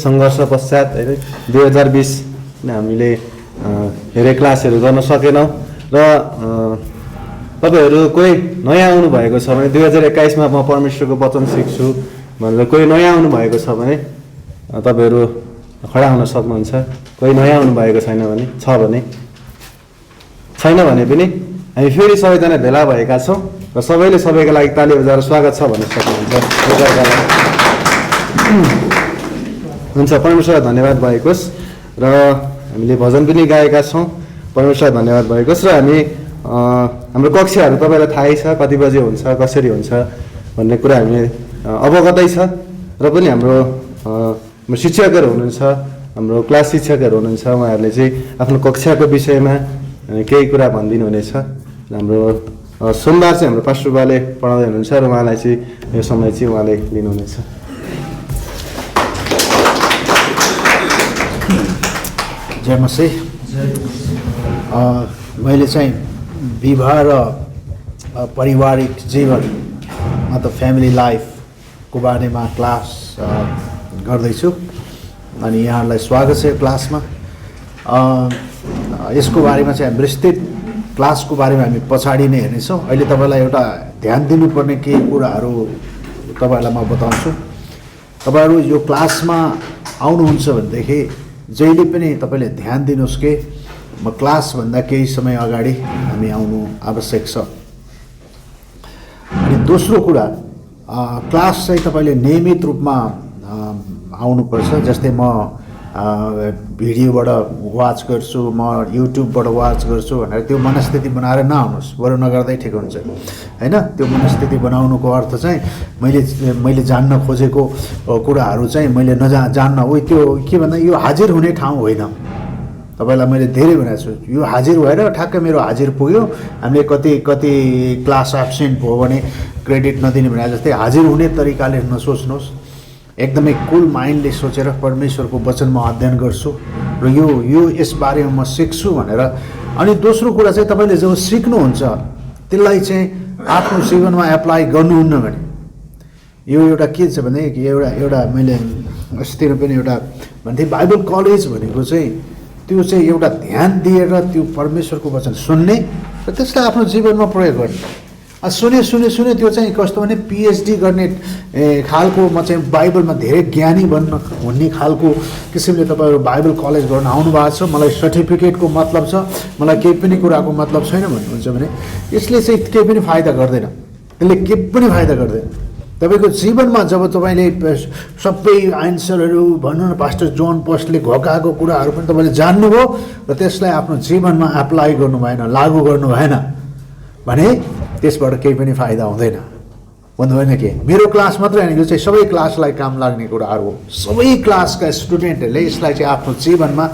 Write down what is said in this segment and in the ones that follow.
सङ्घर्ष पश्चात होइन 2020 हामीले धेरै क्लासहरू गर्न सकेनौँ र तपाईँहरू कोही नयाँ आउनुभएको छ भने 2021मा म परमेश्वरको वचन सिक्छु भनेर कोही नयाँ आउनुभएको छ भने तपाईँहरू खडा हुन सक्नुहुन्छ। कोही नयाँ आउनुभएको छैन भने छैन भने पनि हामी फेरि सबैजना भेला भएका छौँ र सबैले सबैको लागि ताली बजाएर स्वागत छ भन्न सक्नुहुन्छ। हुन्छ, परमेश्वरलाई धन्यवाद भएको होस्। र हामीले भजन पनि गाएका छौँ, परमेश्वरलाई धन्यवाद भएको होस्। र हामी हाम्रो कक्षाहरू तपाईँलाई थाहै छ कति बजे हुन्छ कसरी हुन्छ भन्ने कुरा हामी अवगतै छ। र पनि हाम्रो शिक्षकहरू हुनुहुन्छ, हाम्रो क्लास शिक्षकहरू हुनुहुन्छ, उहाँहरूले चाहिँ आफ्नो कक्षाको विषयमा केही कुरा भनिदिनु हुनेछ। हाम्रो सोमबार चाहिँ हाम्रो पास्टर बाले पढाउँदै हुनुहुन्छ र उहाँलाई चाहिँ यो समय चाहिँ उहाँले लिनुहुनेछ। जय मसीह। मैले चाहिँ विवाह र पारिवारिक जीवन मतलब फ्यामिली लाइफको बारेमा क्लास गर्दैछु अनि यहाँहरूलाई स्वागत छ क्लासमा। यसको बारेमा चाहिँ विस्तृत क्लासको बारेमा हामी पछाडि नै हेर्नेछौँ। अहिले तपाईँलाई एउटा ध्यान दिनुपर्ने केही कुराहरू तपाईँहरूलाई म बताउँछु। तपाईँहरू यो क्लासमा आउनुहुन्छ भनेदेखि जहिले पनि तपाईँले ध्यान दिनुहोस् कि म क्लासभन्दा केही समय अगाडि हामी आउनु आवश्यक छ। अनि दोस्रो कुरा, क्लास चाहिँ तपाईँले नियमित रूपमा आउनुपर्छ। जस्तै म भिडियोबाट वाच गर्छु, म युट्युबबाट वाच गर्छु भनेर त्यो मनस्थिति बनाएर नआउनुहोस्, बरु नगर्दै ठिक हुन्छ होइन। त्यो मनस्थिति बनाउनुको अर्थ चाहिँ मैले जान्न खोजेको कुराहरू चाहिँ मैले जान्न त्यो के भन्दा यो हाजिर हुने ठाउँ होइन। तपाईँलाई मैले धेरै भनेको छु, यो हाजिर भएर ठ्याक्कै मेरो हाजिर पुग्यो, हामीले कति क्लास एब्सेन्ट भयो भने क्रेडिट नदिने भने जस्तै हाजिर हुने तरिकाले नसोच्नुहोस्। एकदमै कुल माइन्डले सोचेर परमेश्वरको वचन म अध्ययन गर्छु र यो यसबारेमा म सिक्छु भनेर। अनि दोस्रो कुरा चाहिँ तपाईँले जब सिक्नुहुन्छ त्यसलाई चाहिँ आफ्नो जीवनमा एप्लाई गर्नुहुन्न भने यो एउटा के छ भने एउटा मैले अस्तितिर पनि एउटा भन्थेँ, बाइबल कलेज भनेको चाहिँ त्यो चाहिँ एउटा ध्यान दिएर त्यो परमेश्वरको वचन सुन्ने र त्यसलाई आफ्नो जीवनमा प्रयोग गर्ने। सुने त्यो चाहिँ कस्तो भने पिएचडी गर्ने खालको म चाहिँ बाइबलमा धेरै ज्ञानी हुने खालको किसिमले तपाईँहरू बाइबल कलेज गर्न आउनु भएको छ। मलाई सर्टिफिकेटको मतलब छ, मलाई केही पनि कुराको मतलब छैन भन्नुहुन्छ भने यसले चाहिँ केही पनि फाइदा गर्दैन। त्यसले केही पनि फाइदा गर्दैन तपाईँको जीवनमा। जब तपाईँले सबै आन्सरहरू भनौँ न पास्टर जोन पोस्टले घोकाएको कुराहरू पनि तपाईँले जान्नुभयो र त्यसलाई आफ्नो जीवनमा एप्लाई गर्नु भएन, लागू गर्नु भएन भने त्यसबाट केही पनि फाइदा हुँदैन। भन्नु भएन कि मेरो क्लास मात्रै होइन, यो चाहिँ सबै क्लासलाई काम लाग्ने कुराहरू हो। सबै क्लासका स्टुडेन्टहरूले यसलाई चाहिँ आफ्नो जीवनमा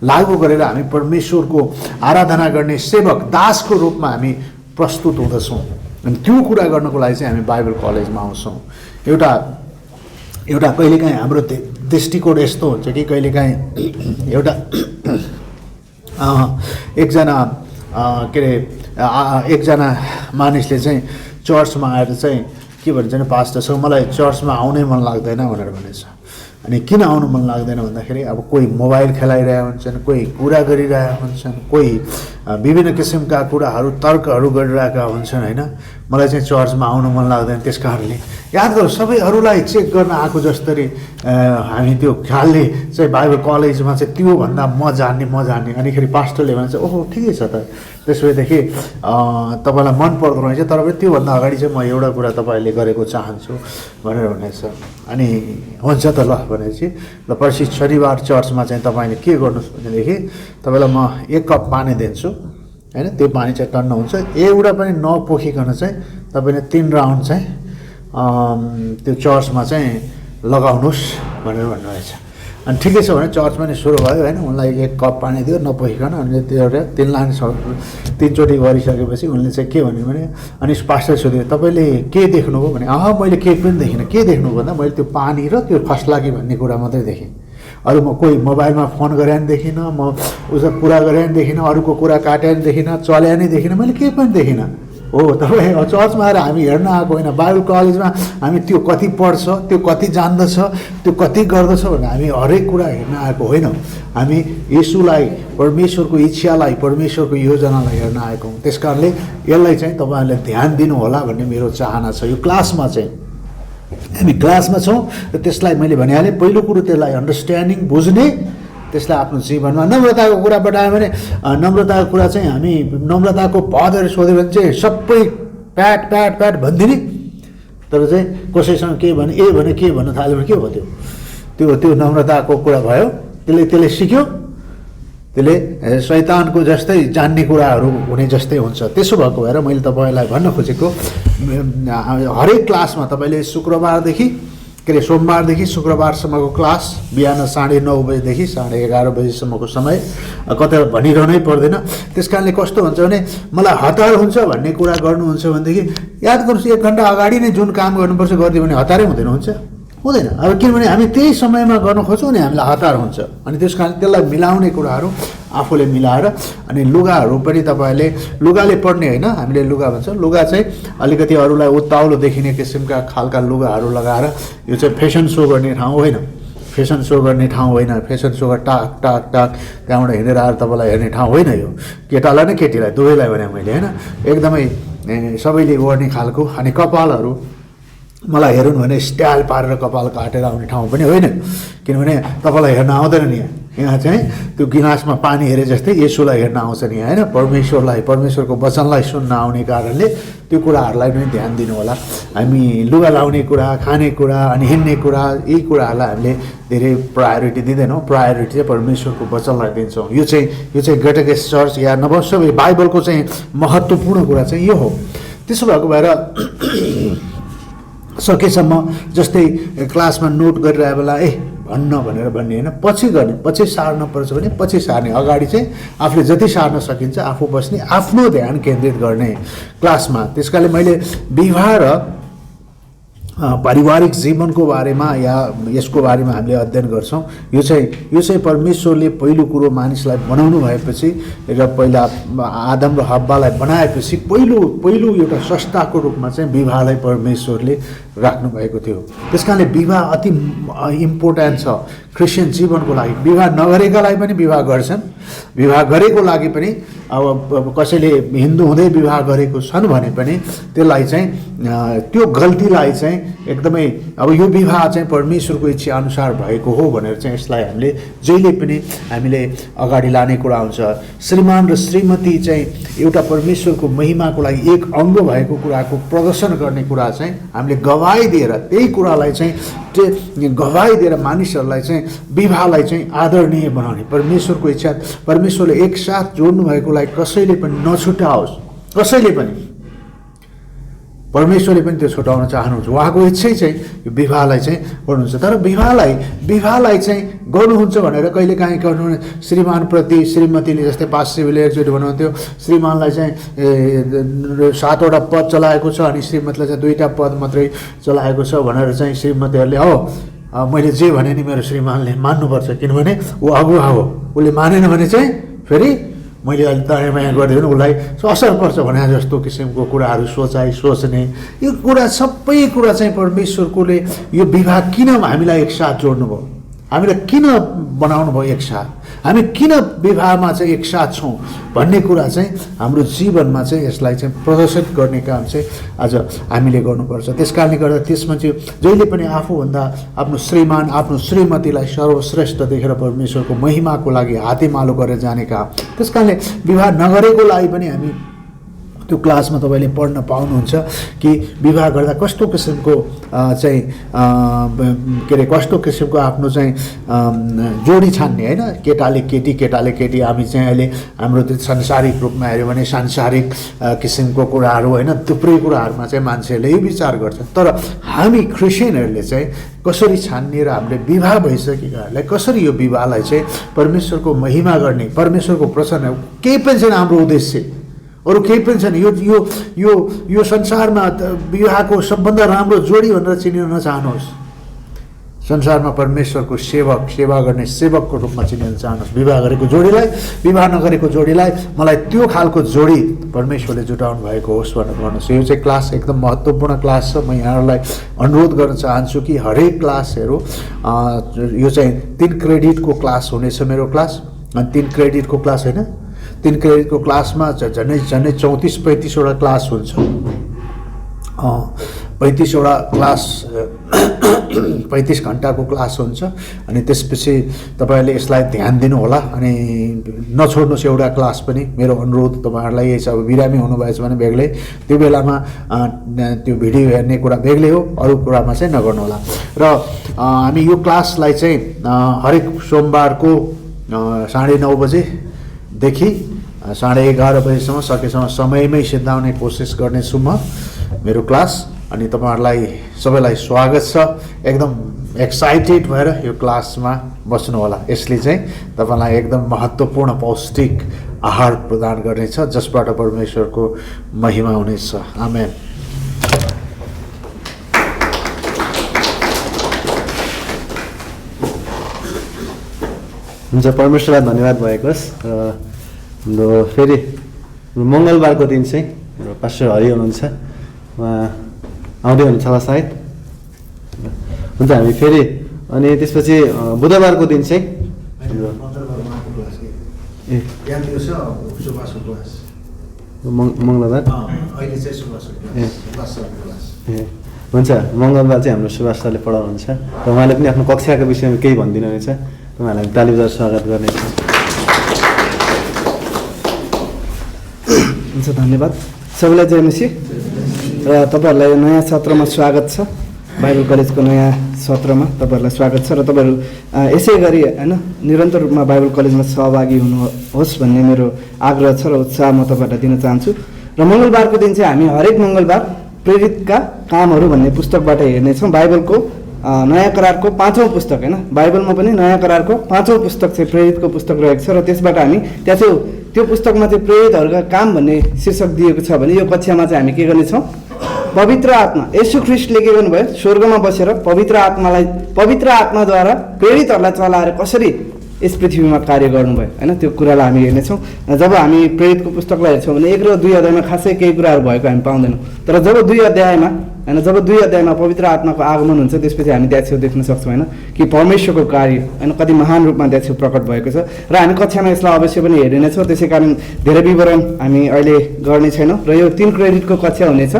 लागू गरेर हामी परमेश्वरको आराधना गर्ने सेवक दासको रूपमा हामी प्रस्तुत हुँदछौँ। अनि त्यो कुरा गर्नको लागि चाहिँ हामी बाइबल कलेजमा आउँछौँ। एउटा कहिलेकाहीँ हाम्रो दृष्टिकोण यस्तो हुन्छ कि कहिलेकाहीँ एउटा एकजना मानिसले चाहिँ चर्चमा आएर चाहिँ के भन्छ भने पास्टरसँग मलाई चर्चमा आउनै मन लाग्दैन भनेर भनेछ। अनि किन आउनु मन लाग्दैन भन्दाखेरि अब कोही मोबाइल खेलाइरहेका हुन्छन्, कोही कुरा गरिरहेका हुन्छन्, कोही विभिन्न किसिमका कुराहरू तर्कहरू गरिरहेका हुन्छन् होइन। मलाई चाहिँ चर्चमा आउनु मन लाग्दैन। त्यस कारणले याद गर्नु सबैहरूलाई चेक गर्न आएको जस्तरी हामी त्यो ख्यालले चाहिँ बाइबल कलेजमा चाहिँ त्योभन्दा म जान्ने अनिखेरि पास्टरले भन्छ ओहो ठिकै छ त त्यसो भएदेखि तपाईँलाई मन पर्दो रहेछ, तर पनि त्योभन्दा अगाडि चाहिँ म एउटा कुरा तपाईँहरूले गरेको चाहन्छु भनेर भनेछ। अनि हुन्छ त ल भनेपछि ल पर्सि शनिबार चर्चमा चाहिँ तपाईँले के गर्नुहोस् भनेदेखि तपाईँलाई म 1 कप पानी दिन्छु होइन। त्यो पानी चाहिँ टन्न हुन्छ, एउटा पनि नपोखिकन चाहिँ तपाईँले 3 राउन्ड चाहिँ त्यो चर्चमा चाहिँ लगाउनुहोस् भनेर भन्नुभएछ। अनि ठिकै छ भने चर्चमा नि सुरु भयो होइन। उनलाई 1 कप पानी दियो नपोखिकन, अनि त्यो 3 लाइन 3चोटि गरिसकेपछि उनले चाहिँ के भन्यो भने अनि पास्टर सोध्यो तपाईँले के देख्नुभयो भने मैले केही पनि देखिनँ। के देख्नु भन्दा मैले त्यो पानी र त्यो खस्ला कि भन्ने कुरा मात्रै देखेँ। अरू म कोही मोबाइलमा फोन गरे नि देखिनँ, म उसको कुरा गरे नि देखिनँ, अरूको कुरा काटे नि देखिनँ, चले नि देखिनँ, मैले केही पनि देखिनँ हो तपाईँ चर्चमा आएर हामी हेर्न आएको होइन, बाइबल कलेजमा हामी त्यो कति पढ्छ, त्यो कति जान्दछ, त्यो कति गर्दछ भनेर हामी हरेक कुरा हेर्न आएको होइनौँ। हामी येशूलाई, परमेश्वरको इच्छालाई, परमेश्वरको योजनालाई हेर्न आएको हौँ। त्यस कारणले यसलाई चाहिँ तपाईँहरूले ध्यान दिनु होला भन्ने मेरो चाहना छ। यो क्लासमा चाहिँ हामी क्लासमा छौँ र त्यसलाई मैले भनिहालेँ, पहिलो कुरो त्यसलाई अन्डरस्ट्यान्डिङ, बुझ्ने, त्यसलाई आफ्नो जीवनमा नम्रताको कुरा बटायो भने, नम्रताको कुरा चाहिँ हामी नम्रताको पदहरू सोध्यो भने चाहिँ सबै प्याट प्याट प्याट भनिदिने, तर चाहिँ कसैसँग के भने ए भने के भन्न थाल्यो भने के भयो त्यो त्यो नम्रताको कुरा भयो। त्यसले सिक्यो, त्यसले शैतानको जस्तै जान्ने कुराहरू हुने जस्तै हुन्छ। त्यसो भएको भएर मैले तपाईँलाई भन्न खोजेको, हरेक क्लासमा तपाईँले शुक्रबारदेखि सोमबारदेखि शुक्रबारसम्मको क्लास बिहान 9:30 बजेदेखि 11:30 बजीसम्मको समय कतै भनिरहनै पर्दैन। त्यस कारणले कस्तो हुन्छ भने मलाई हतार हुन्छ भन्ने कुरा गर्नुहुन्छ भनेदेखि याद गर्नुहोस्, 1 घन्टा अगाडि नै जुन काम गर्नुपर्छ गरिदियो भने हतारै हुँदैन। अब किनभने हामी त्यही समयमा गर्न खोज्छौँ नि हामीलाई हतार हुन्छ। अनि त्यस कारण त्यसलाई मिलाउने कुराहरू आफूले मिलाएर, अनि लुगाहरू पनि तपाईँहरूले लुगाले पर्ने होइन, हामीले लुगा भन्छ, लुगा चाहिँ अलिकति अरूलाई उत्ताउलो देखिने किसिमका खालका लुगाहरू लगाएर, यो चाहिँ फेसन सो गर्ने ठाउँ होइन, फेसन सो गर्ने ठाउँ होइन, फेसन सोमा टाक टाक टाक त्यहाँबाट हिँडेर आएर तपाईँलाई हेर्ने ठाउँ होइन यो। केटालाई नै केटीलाई दुवैलाई भने मैले होइन, एकदमै सबैले ओर्ने खालको। अनि कपालहरू मलाई हेर्नु भने स्टाइल पारेर कपाल काटेर आउने ठाउँ पनि होइन, किनभने तपाईँलाई हेर्न आउँदैन नि यहाँ चाहिँ त्यो गिलासमा पानी हेरे जस्तै येशूलाई हेर्न आउँछ नि होइन, परमेश्वरलाई, परमेश्वरको वचनलाई सुन्न आउने कारणले त्यो कुराहरूलाई पनि ध्यान दिनु होला। हामी लुगा लाउने कुरा, खाने कुरा, अनि हिँड्ने कुरा, यी कुराहरूलाई हामीले धेरै प्रायोरिटी दिँदैनौँ। प्रायोरिटी चाहिँ परमेश्वरको वचनलाई दिन्छौँ। यो चाहिँ ग्रेटेस्ट चर्च या नवसबै बाइबलको चाहिँ महत्त्वपूर्ण कुरा चाहिँ यो हो। त्यसो भएको भएर सकेसम्म जस्तै क्लासमा नोट गरिरहेको बेला भन्न भनेर भन्ने होइन, पछि गर्ने, पछि सार्न पर्छ भने पछि सार्ने, अगाडि चाहिँ आफूले जति सार्न सकिन्छ आफू बस्ने, आफ्नो ध्यान केन्द्रित गर्ने क्लासमा। त्यस कारणले मैले विवाह र पारिवारिक जीवनको बारेमा या यसको बारेमा हामीले अध्ययन गर्छौँ। यो चाहिँ परमेश्वरले पहिलो कुरो मानिसलाई बनाउनु भएपछि र पहिला आदम र हव्वालाई बनाएपछि पहिलो एउटा संस्थाको रूपमा चाहिँ विवाहलाई परमेश्वरले राख्नु भएको थियो। त्यस कारणले विवाह अति इम्पोर्टेन्ट छ क्रिस्चियन जीवनको लागि। विवाह नगरेकालाई पनि विवाह गर्छन्, विवाह गरेको लागि पनि अब कसैले हिन्दू हुँदै विवाह गरेको छन् भने पनि त्यसलाई चाहिँ त्यो गल्तीलाई चाहिँ एकदमै अब यो विवाह चाहिँ परमेश्वरको इच्छा अनुसार भएको हो भनेर चाहिँ यसलाई हामीले जहिले पनि हामीले अगाडि लाने कुरा हुन्छ। श्रीमान र श्रीमती चाहिँ एउटा परमेश्वरको महिमाको लागि एक अङ्ग भएको कुराको प्रदर्शन गर्ने कुरा चाहिँ हामीले गवाही दिएर, त्यही कुरालाई चाहिँ गवाही दिएर मानिसहरूलाई चाहिँ विवाहलाई चाहिँ आदरणीय बनाउने, परमेश्वरको इच्छा, परमेश्वरले एकसाथ जोड्नु भएकोलाई कसैले पनि नछुटाओस्, कसैले पनि, परमेश्वरले पनि त्यो छुटाउन चाहनुहुन्छ। उहाँको इच्छै चाहिँ यो विवाहलाई चाहिँ गर्नुहुन्छ। तर विवाहलाई चाहिँ गर्नुहुन्छ भनेर कहिलेकाहीँ गर्नु, श्रीमानप्रति श्रीमतीले जस्तै पास्टरले एकचोटि भन्नुहुन्थ्यो, श्रीमानलाई चाहिँ 7वटा पद चलाएको छ अनि श्रीमतीलाई चाहिँ 2टा पद मात्रै चलाएको छ भनेर चाहिँ श्रीमतीहरूले हो मैले जे भने नि मेरो श्रीमानले मान्नुपर्छ, किनभने ऊ अगुवा हो, उसले मानेन भने चाहिँ फेरि मैले अहिले दया माया गरिदियो भने उसलाई असर पर्छ भने जस्तो किसिमको कुराहरू सोच्ने, यो कुरा सबै कुरा चाहिँ परमेश्वरकोले यो विवाह किन हामीलाई एकसाथ जोड्नुभयो, हामीलाई किन बनाउनु भयो एकसाथ, हामी किन विवाहमा चाहिँ एकसाथ छौँ भन्ने कुरा चाहिँ हाम्रो जीवनमा चाहिँ यसलाई चाहिँ प्रदर्शित गर्ने काम चाहिँ आज हामीले गर्नुपर्छ। त्यस कारणले गर्दा त्यसमा चाहिँ जहिले पनि आफूभन्दा आफ्नो श्रीमान, आफ्नो श्रीमतीलाई सर्वश्रेष्ठ देखेर परमेश्वरको महिमाको लागि हातेमालो गरेर जाने काम। त्यस कारणले विवाह नगरेकोलाई पनि हामी त्यो क्लासमा तपाईँले पढ्न पाउनुहुन्छ कि विवाह गर्दा कस्तो किसिमको चाहिँ के अरे कस्तो किसिमको आफ्नो चाहिँ जोडी छान्ने होइन, केटाले केटी, केटाले केटी। हामी चाहिँ अहिले हाम्रो त्यो सांसारिक रूपमा हेऱ्यो भने सांसारिक किसिमको कुराहरू होइन, थुप्रै कुराहरूमा चाहिँ मान्छेहरूले यही विचार गर्छ। तर हामी क्रिस्चियनहरूले चाहिँ कसरी छान्ने र हामीले विवाह भइसकेकाहरूलाई कसरी यो विवाहलाई चाहिँ परमेश्वरको महिमा गर्ने, परमेश्वरको प्रसन्न, केही पनि छैन हाम्रो उद्देश्य, अरू केही पनि छैन। यो संसारमा विवाहको सबभन्दा राम्रो जोडी भनेर चिनिन नचाहनुहोस्। संसारमा परमेश्वरको सेवा गर्ने सेवकको रूपमा चिनिन चाहनुहोस्। विवाह गरेको जोडीलाई, विवाह नगरेको जोडीलाई मलाई त्यो खालको जोडी परमेश्वरले जुटाउनु भएको होस् भनेर भन्नुहोस्। यो चाहिँ क्लास एकदम महत्त्वपूर्ण क्लास छ। म यहाँहरूलाई अनुरोध गर्न चाहन्छु कि हरेक क्लासहरू यो चाहिँ 3 क्रेडिटको क्लास हुनेछ मेरो क्लास। अनि 3 क्रेडिटको क्लास होइन, 3 क्रेडिटको क्लासमा झन्डै 34-35वटा क्लास हुन्छ। 35वटा क्लास 35 घन्टाको क्लास हुन्छ। अनि त्यसपछि तपाईँहरूले यसलाई ध्यान दिनुहोला अनि नछोड्नुहोस् एउटा क्लास पनि। मेरो अनुरोध तपाईँहरूलाई यही छ। अब बिरामी हुनुभएछ भने बेग्लै, त्यो बेलामा त्यो भिडियो हेर्ने कुरा बेग्लै हो, अरू कुरामा चाहिँ नगर्नुहोला। र हामी यो क्लासलाई चाहिँ हरेक सोमबारको 9:30 बजेदेखि 11:30 बजेसम्म सकेसम्म समयमै सिद्धाउने कोसिस गर्नेछु म मेरो क्लास। अनि तपाईँहरूलाई सबैलाई स्वागत छ। एकदम एक्साइटेड भएर यो क्लासमा बस्नु होला। यसले चाहिँ तपाईँलाई एकदम महत्त्वपूर्ण पौष्टिक आहार प्रदान गर्नेछ जसबाट परमेश्वरको महिमा हुनेछ। आमेन। हुन्छ, परमेश्वरलाई धन्यवाद भएको होस्। हाम्रो फेरि मङ्गलबारको दिन चाहिँ हाम्रो पास्टर हरि हुनुहुन्छ, उहाँ आउँदै हुनुहुन्छ होला सायद। हुन्छ, हामी फेरि अनि त्यसपछि बुधबारको दिन चाहिँ मङ्गलबार हुन्छ, मङ्गलबार चाहिँ हाम्रो सुभाष सरले पढाउनुहुन्छ र उहाँले पनि आफ्नो कक्षाको विषयमा केही भनिदिनु हुनेछ। उहाँलाई ताली बजाएर स्वागत गर्नेछ। हुन्छ, धन्यवाद सबैलाई। जय मसीह। र तपाईँहरूलाई नयाँ सत्रमा स्वागत छ। बाइबल कलेजको नयाँ सत्रमा तपाईँहरूलाई स्वागत छ। र तपाईँहरू यसै गरी होइन निरन्तर रूपमा बाइबल कलेजमा सहभागी हुनुहोस् भन्ने मेरो आग्रह छ र उत्साह म तपाईँहरूलाई दिन चाहन्छु। र मङ्गलबारको दिन चाहिँ हामी हरेक मङ्गलबार प्रेरितका कामहरू भन्ने पुस्तकबाट हेर्नेछौँ। बाइबलको नयाँ करारको 5औँ पुस्तक होइन, बाइबलमा पनि नयाँ करारको 5औँ पुस्तक चाहिँ प्रेरितको पुस्तक रहेको छ। र त्यसबाट हामी त्यो पुस्तकमा चाहिँ प्रेरितहरूका काम भन्ने शीर्षक दिएको छ भने यो कक्षामा चाहिँ हामी के गर्नेछौँ? पवित्र आत्मा, येशू ख्रिस्टले के गर्नुभयो? स्वर्गमा बसेर पवित्र आत्माद्वारा प्रेरितहरूलाई चलाएर कसरी यस पृथ्वीमा कार्य गर्नुभयो होइन, त्यो कुरालाई हामी हेर्नेछौँ। जब हामी प्रेरितको पुस्तकलाई हेर्छौँ भने 1 र 2 अध्यायमा खासै केही कुराहरू भएको हामी पाउँदैनौँ। तर जब 2 अध्यायमा पवित्र आत्माको आगमन हुन्छ त्यसपछि हामी त्यहाँ छेउ देख्न सक्छौँ होइन कि परमेश्वरको कार्य होइन कति महान रूपमा त्यहाँ छेउ प्रकट भएको छ। र हामी कक्षामा यसलाई अवश्य पनि हेर्ने नै छौँ। त्यसै कारण धेरै विवरण हामी अहिले गर्ने छैनौँ। र यो 3 क्रेडिटको कक्षा हुनेछ।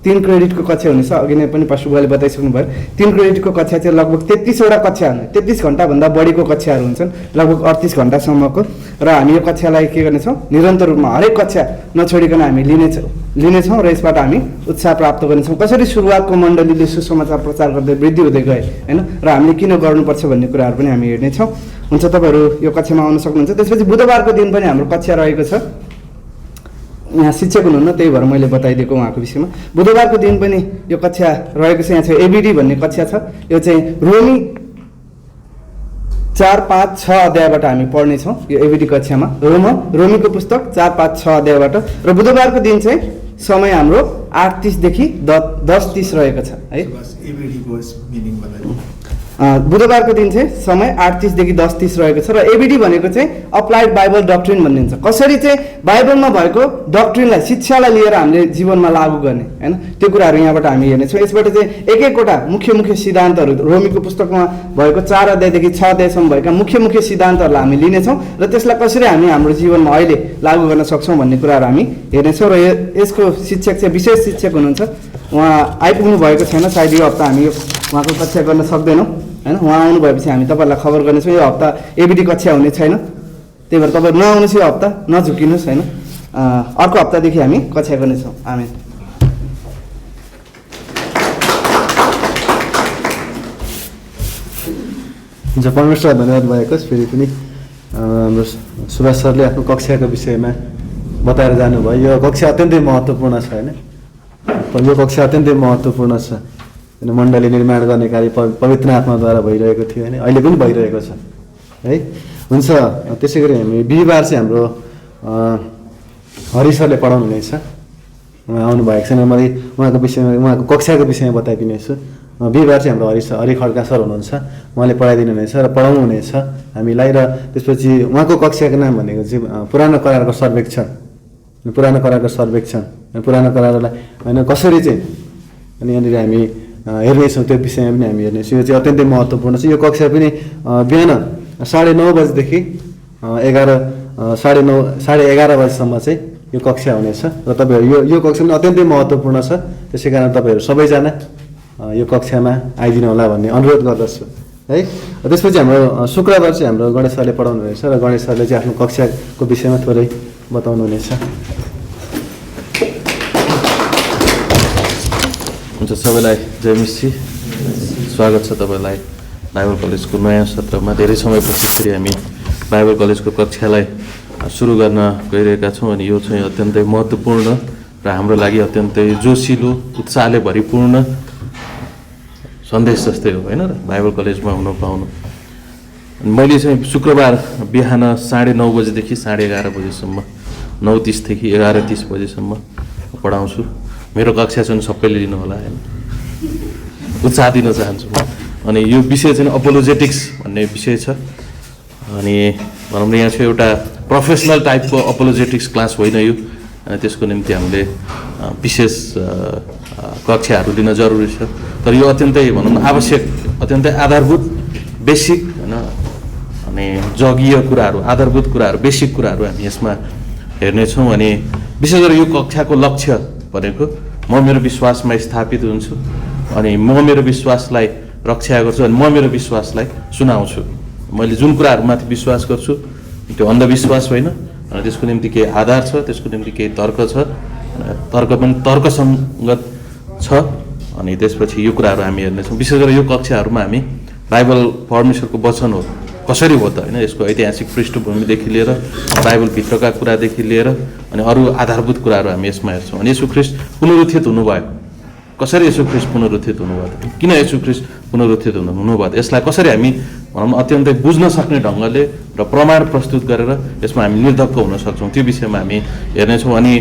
3 क्रेडिटको कक्षा हुनेछ। अघि नै पनि पास्टरले बताइसक्नु भयो। 3 क्रेडिटको कक्षा चाहिँ लगभग 33वटा कक्षा हुने, 33 घन्टाभन्दा बढीको कक्षाहरू हुन्छन्, लगभग 38 घन्टासम्मको। र हामी यो कक्षालाई के गर्नेछौँ? निरन्तर रूपमा हरेक कक्षा नछोडिकन हामी लिनेछौँ र यसबाट हामी उत्साह प्राप्त गर्नेछौँ। कसरी सुरुवातको मण्डलीले सुसमाचार प्रचार गर्दै वृद्धि हुँदै गए होइन, र हामीले किन गर्नुपर्छ भन्ने कुराहरू पनि हामी हेर्नेछौँ। हुन्छ, तपाईँहरू यो कक्षामा आउन सक्नुहुन्छ। त्यसपछि बुधबारको दिन पनि हाम्रो कक्षा रहेको छ। यहाँ शिक्षक हुनुहुन्न, त्यही भएर मैले बताइदिएको उहाँको विषयमा। बुधबारको दिन पनि यो कक्षा रहेको छ। यहाँ चाहिँ एबिडी भन्ने कक्षा छ। यो चाहिँ रोमी 4-5-6 अध्यायबाट हामी पढ्नेछौँ यो एबिडी कक्षामा। रोमीको पुस्तक 4-5-6 अध्यायबाट। र बुधबारको दिन चाहिँ समय हाम्रो 8:30 देखि 10:30 रहेको छ है। बुधबारको दिन चाहिँ समय 8:30 देखि 10:30 रहेको छ। र एबिडी भनेको चाहिँ अप्लाइड बाइबल डक्ट्रिन भन्ने हुन्छ। कसरी चाहिँ बाइबलमा भएको डक्ट्रिनलाई, शिक्षालाई लिएर हामीले जीवनमा लागू गर्ने होइन, त्यो कुराहरू यहाँबाट हामी हेर्नेछौँ। यसबाट चाहिँ एक-एकवटा मुख्य सिद्धान्तहरू रोमीको पुस्तकमा भएको 4 अध्यायदेखि 6 अध्यायसम्म भएका मुख्य सिद्धान्तहरूलाई हामी लिनेछौँ र त्यसलाई कसरी हामी हाम्रो जीवनमा अहिले लागू गर्न सक्छौँ भन्ने कुराहरू हामी हेर्नेछौँ। र यसको शिक्षक चाहिँ विशेष शिक्षक हुनुहुन्छ। उहाँ आइपुग्नु भएको छैन, सायद यो हप्ता हामी उहाँको कक्षा गर्न सक्दैनौँ होइन। उहाँ आउनु भएपछि हामी तपाईँहरूलाई खबर गर्नेछौँ। यो हप्ता एबिडी कक्षा हुने छैन, त्यही भएर तपाईँ नआउनुहोस् यो हप्ता, नझुकिनुहोस् होइन। अर्को हप्तादेखि हामी कक्षा गर्नेछौँ। आमेन। हुन्छ, परमेश्वरलाई धन्यवाद भएको होस्। फेरि पनि हाम्रो सुभाष सरले आफ्नो कक्षाको विषयमा बताएर जानुभयो। यो कक्षा अत्यन्तै महत्त्वपूर्ण छ होइन। यो कक्षा अत्यन्तै महत्त्वपूर्ण छ। मण्डली निर्माण गर्ने कार्य पवित्र आत्माद्वारा भइरहेको थियो होइन, अहिले पनि भइरहेको छ है। हुन्छ, त्यसै गरी हामी बिहिबार चाहिँ हाम्रो हरि सरले पढाउनु हुनेछ। उहाँ आउनु भएको छैन, मैले उहाँको कक्षाको विषयमा बताइदिनेछु। बिहिबार चाहिँ हाम्रो हरि खड्का सर हुनुहुन्छ, उहाँले पढाइदिनु हुनेछ र पढाउनु हुनेछ हामीलाई। र त्यसपछि उहाँको कक्षाको नाम भनेको चाहिँ पुरानो करारको सर्वेक्षण, पुरानो करारलाई होइन कसरी चाहिँ अनि यहाँनिर हामी हेर्नेछौँ, त्यो विषयमा पनि हामी हेर्नेछौँ। यो चाहिँ अत्यन्तै महत्त्वपूर्ण छ। यो कक्षा पनि बिहान 9:30 बजीदेखि 11:30 बजीसम्म चाहिँ यो कक्षा हुनेछ र तपाईँहरू यो कक्षा पनि अत्यन्तै महत्त्वपूर्ण छ। त्यसै कारण तपाईँहरू सबैजना यो कक्षामा आइदिनु होला भन्ने अनुरोध गर्दछु है। त्यसपछि हाम्रो शुक्रबार चाहिँ हाम्रो गणेश सरले पढाउनु हुनेछ र गणेश सरले चाहिँ आफ्नो कक्षाको विषयमा थोरै बताउनु हुनेछ। हुन्छ, सबैलाई जय मिसी, स्वागत छ तपाईँलाई बाइबल कलेजको नयाँ सत्रमा। धेरै समयपछि फेरि हामी बाइबल कलेजको कक्षालाई सुरु गर्न गइरहेका छौँ अनि यो चाहिँ अत्यन्तै महत्त्वपूर्ण र हाम्रो लागि अत्यन्तै जोसिलो उत्साहले भरिपूर्ण सन्देश जस्तै हो होइन र बाइबल कलेजमा हुन पाउनु। मैले चाहिँ शुक्रबार बिहान 9:30 बजीदेखि 11:30 बजीसम्म, 9:30 देखि 11:30 बजीसम्म पढाउँछु। मेरो कक्षा चाहिँ सबैले लिनु होला होइन, उत्साह दिन चाहन्छु म। अनि यो विषय चाहिँ अपोलोजेटिक्स भन्ने विषय छ। अनि भनौँ न यहाँ चाहिँ एउटा प्रोफेसनल टाइपको अपोलोजेटिक्स क्लास होइन यो, अनि त्यसको निम्ति हामीले विशेष कक्षाहरू लिन जरुरी छ। तर यो अत्यन्तै भनौँ न आवश्यक, अत्यन्तै आधारभूत बेसिक होइन, अनि जगीय कुराहरू, आधारभूत कुराहरू, बेसिक कुराहरू हामी यसमा हेर्नेछौँ। अनि विशेष गरी यो कक्षाको लक्ष्य भनेको म मेरो विश्वासमा स्थापित हुन्छु अनि म मेरो विश्वासलाई रक्षा गर्छु अनि म मेरो विश्वासलाई सुनाउँछु। मैले जुन कुराहरूमाथि विश्वास गर्छु त्यो अन्धविश्वास होइन, अनि त्यसको निम्ति केही आधार छ, त्यसको निम्ति केही तर्क छ, तर्क पनि तर्कसङ्गत छ। अनि त्यसपछि यो कुराहरू हामी हेर्नेछौँ। विशेष गरी यो कक्षाहरूमा हामी बाइबल परमेश्वरको वचन हो, कसरी हो त होइन, यसको ऐतिहासिक पृष्ठभूमिदेखि लिएर बाइबलभित्रका कुरादेखि लिएर अनि अरू आधारभूत कुराहरू हामी यसमा हेर्छौँ। अनि येशू ख्रीष्ट पुनरुत्थित हुनुभयो, कसरी येशू ख्रीष्ट पुनरुत्थित हुनुभयो त, किन येशू ख्रीष्ट पुनरुत्थित हुनुभयो त, यसलाई कसरी हामी भनौँ अत्यन्तै बुझ्न सक्ने ढङ्गले र प्रमाण प्रस्तुत गरेर यसमा हामी निर्धक्क हुन सक्छौँ, त्यो विषयमा हामी हेर्नेछौँ। अनि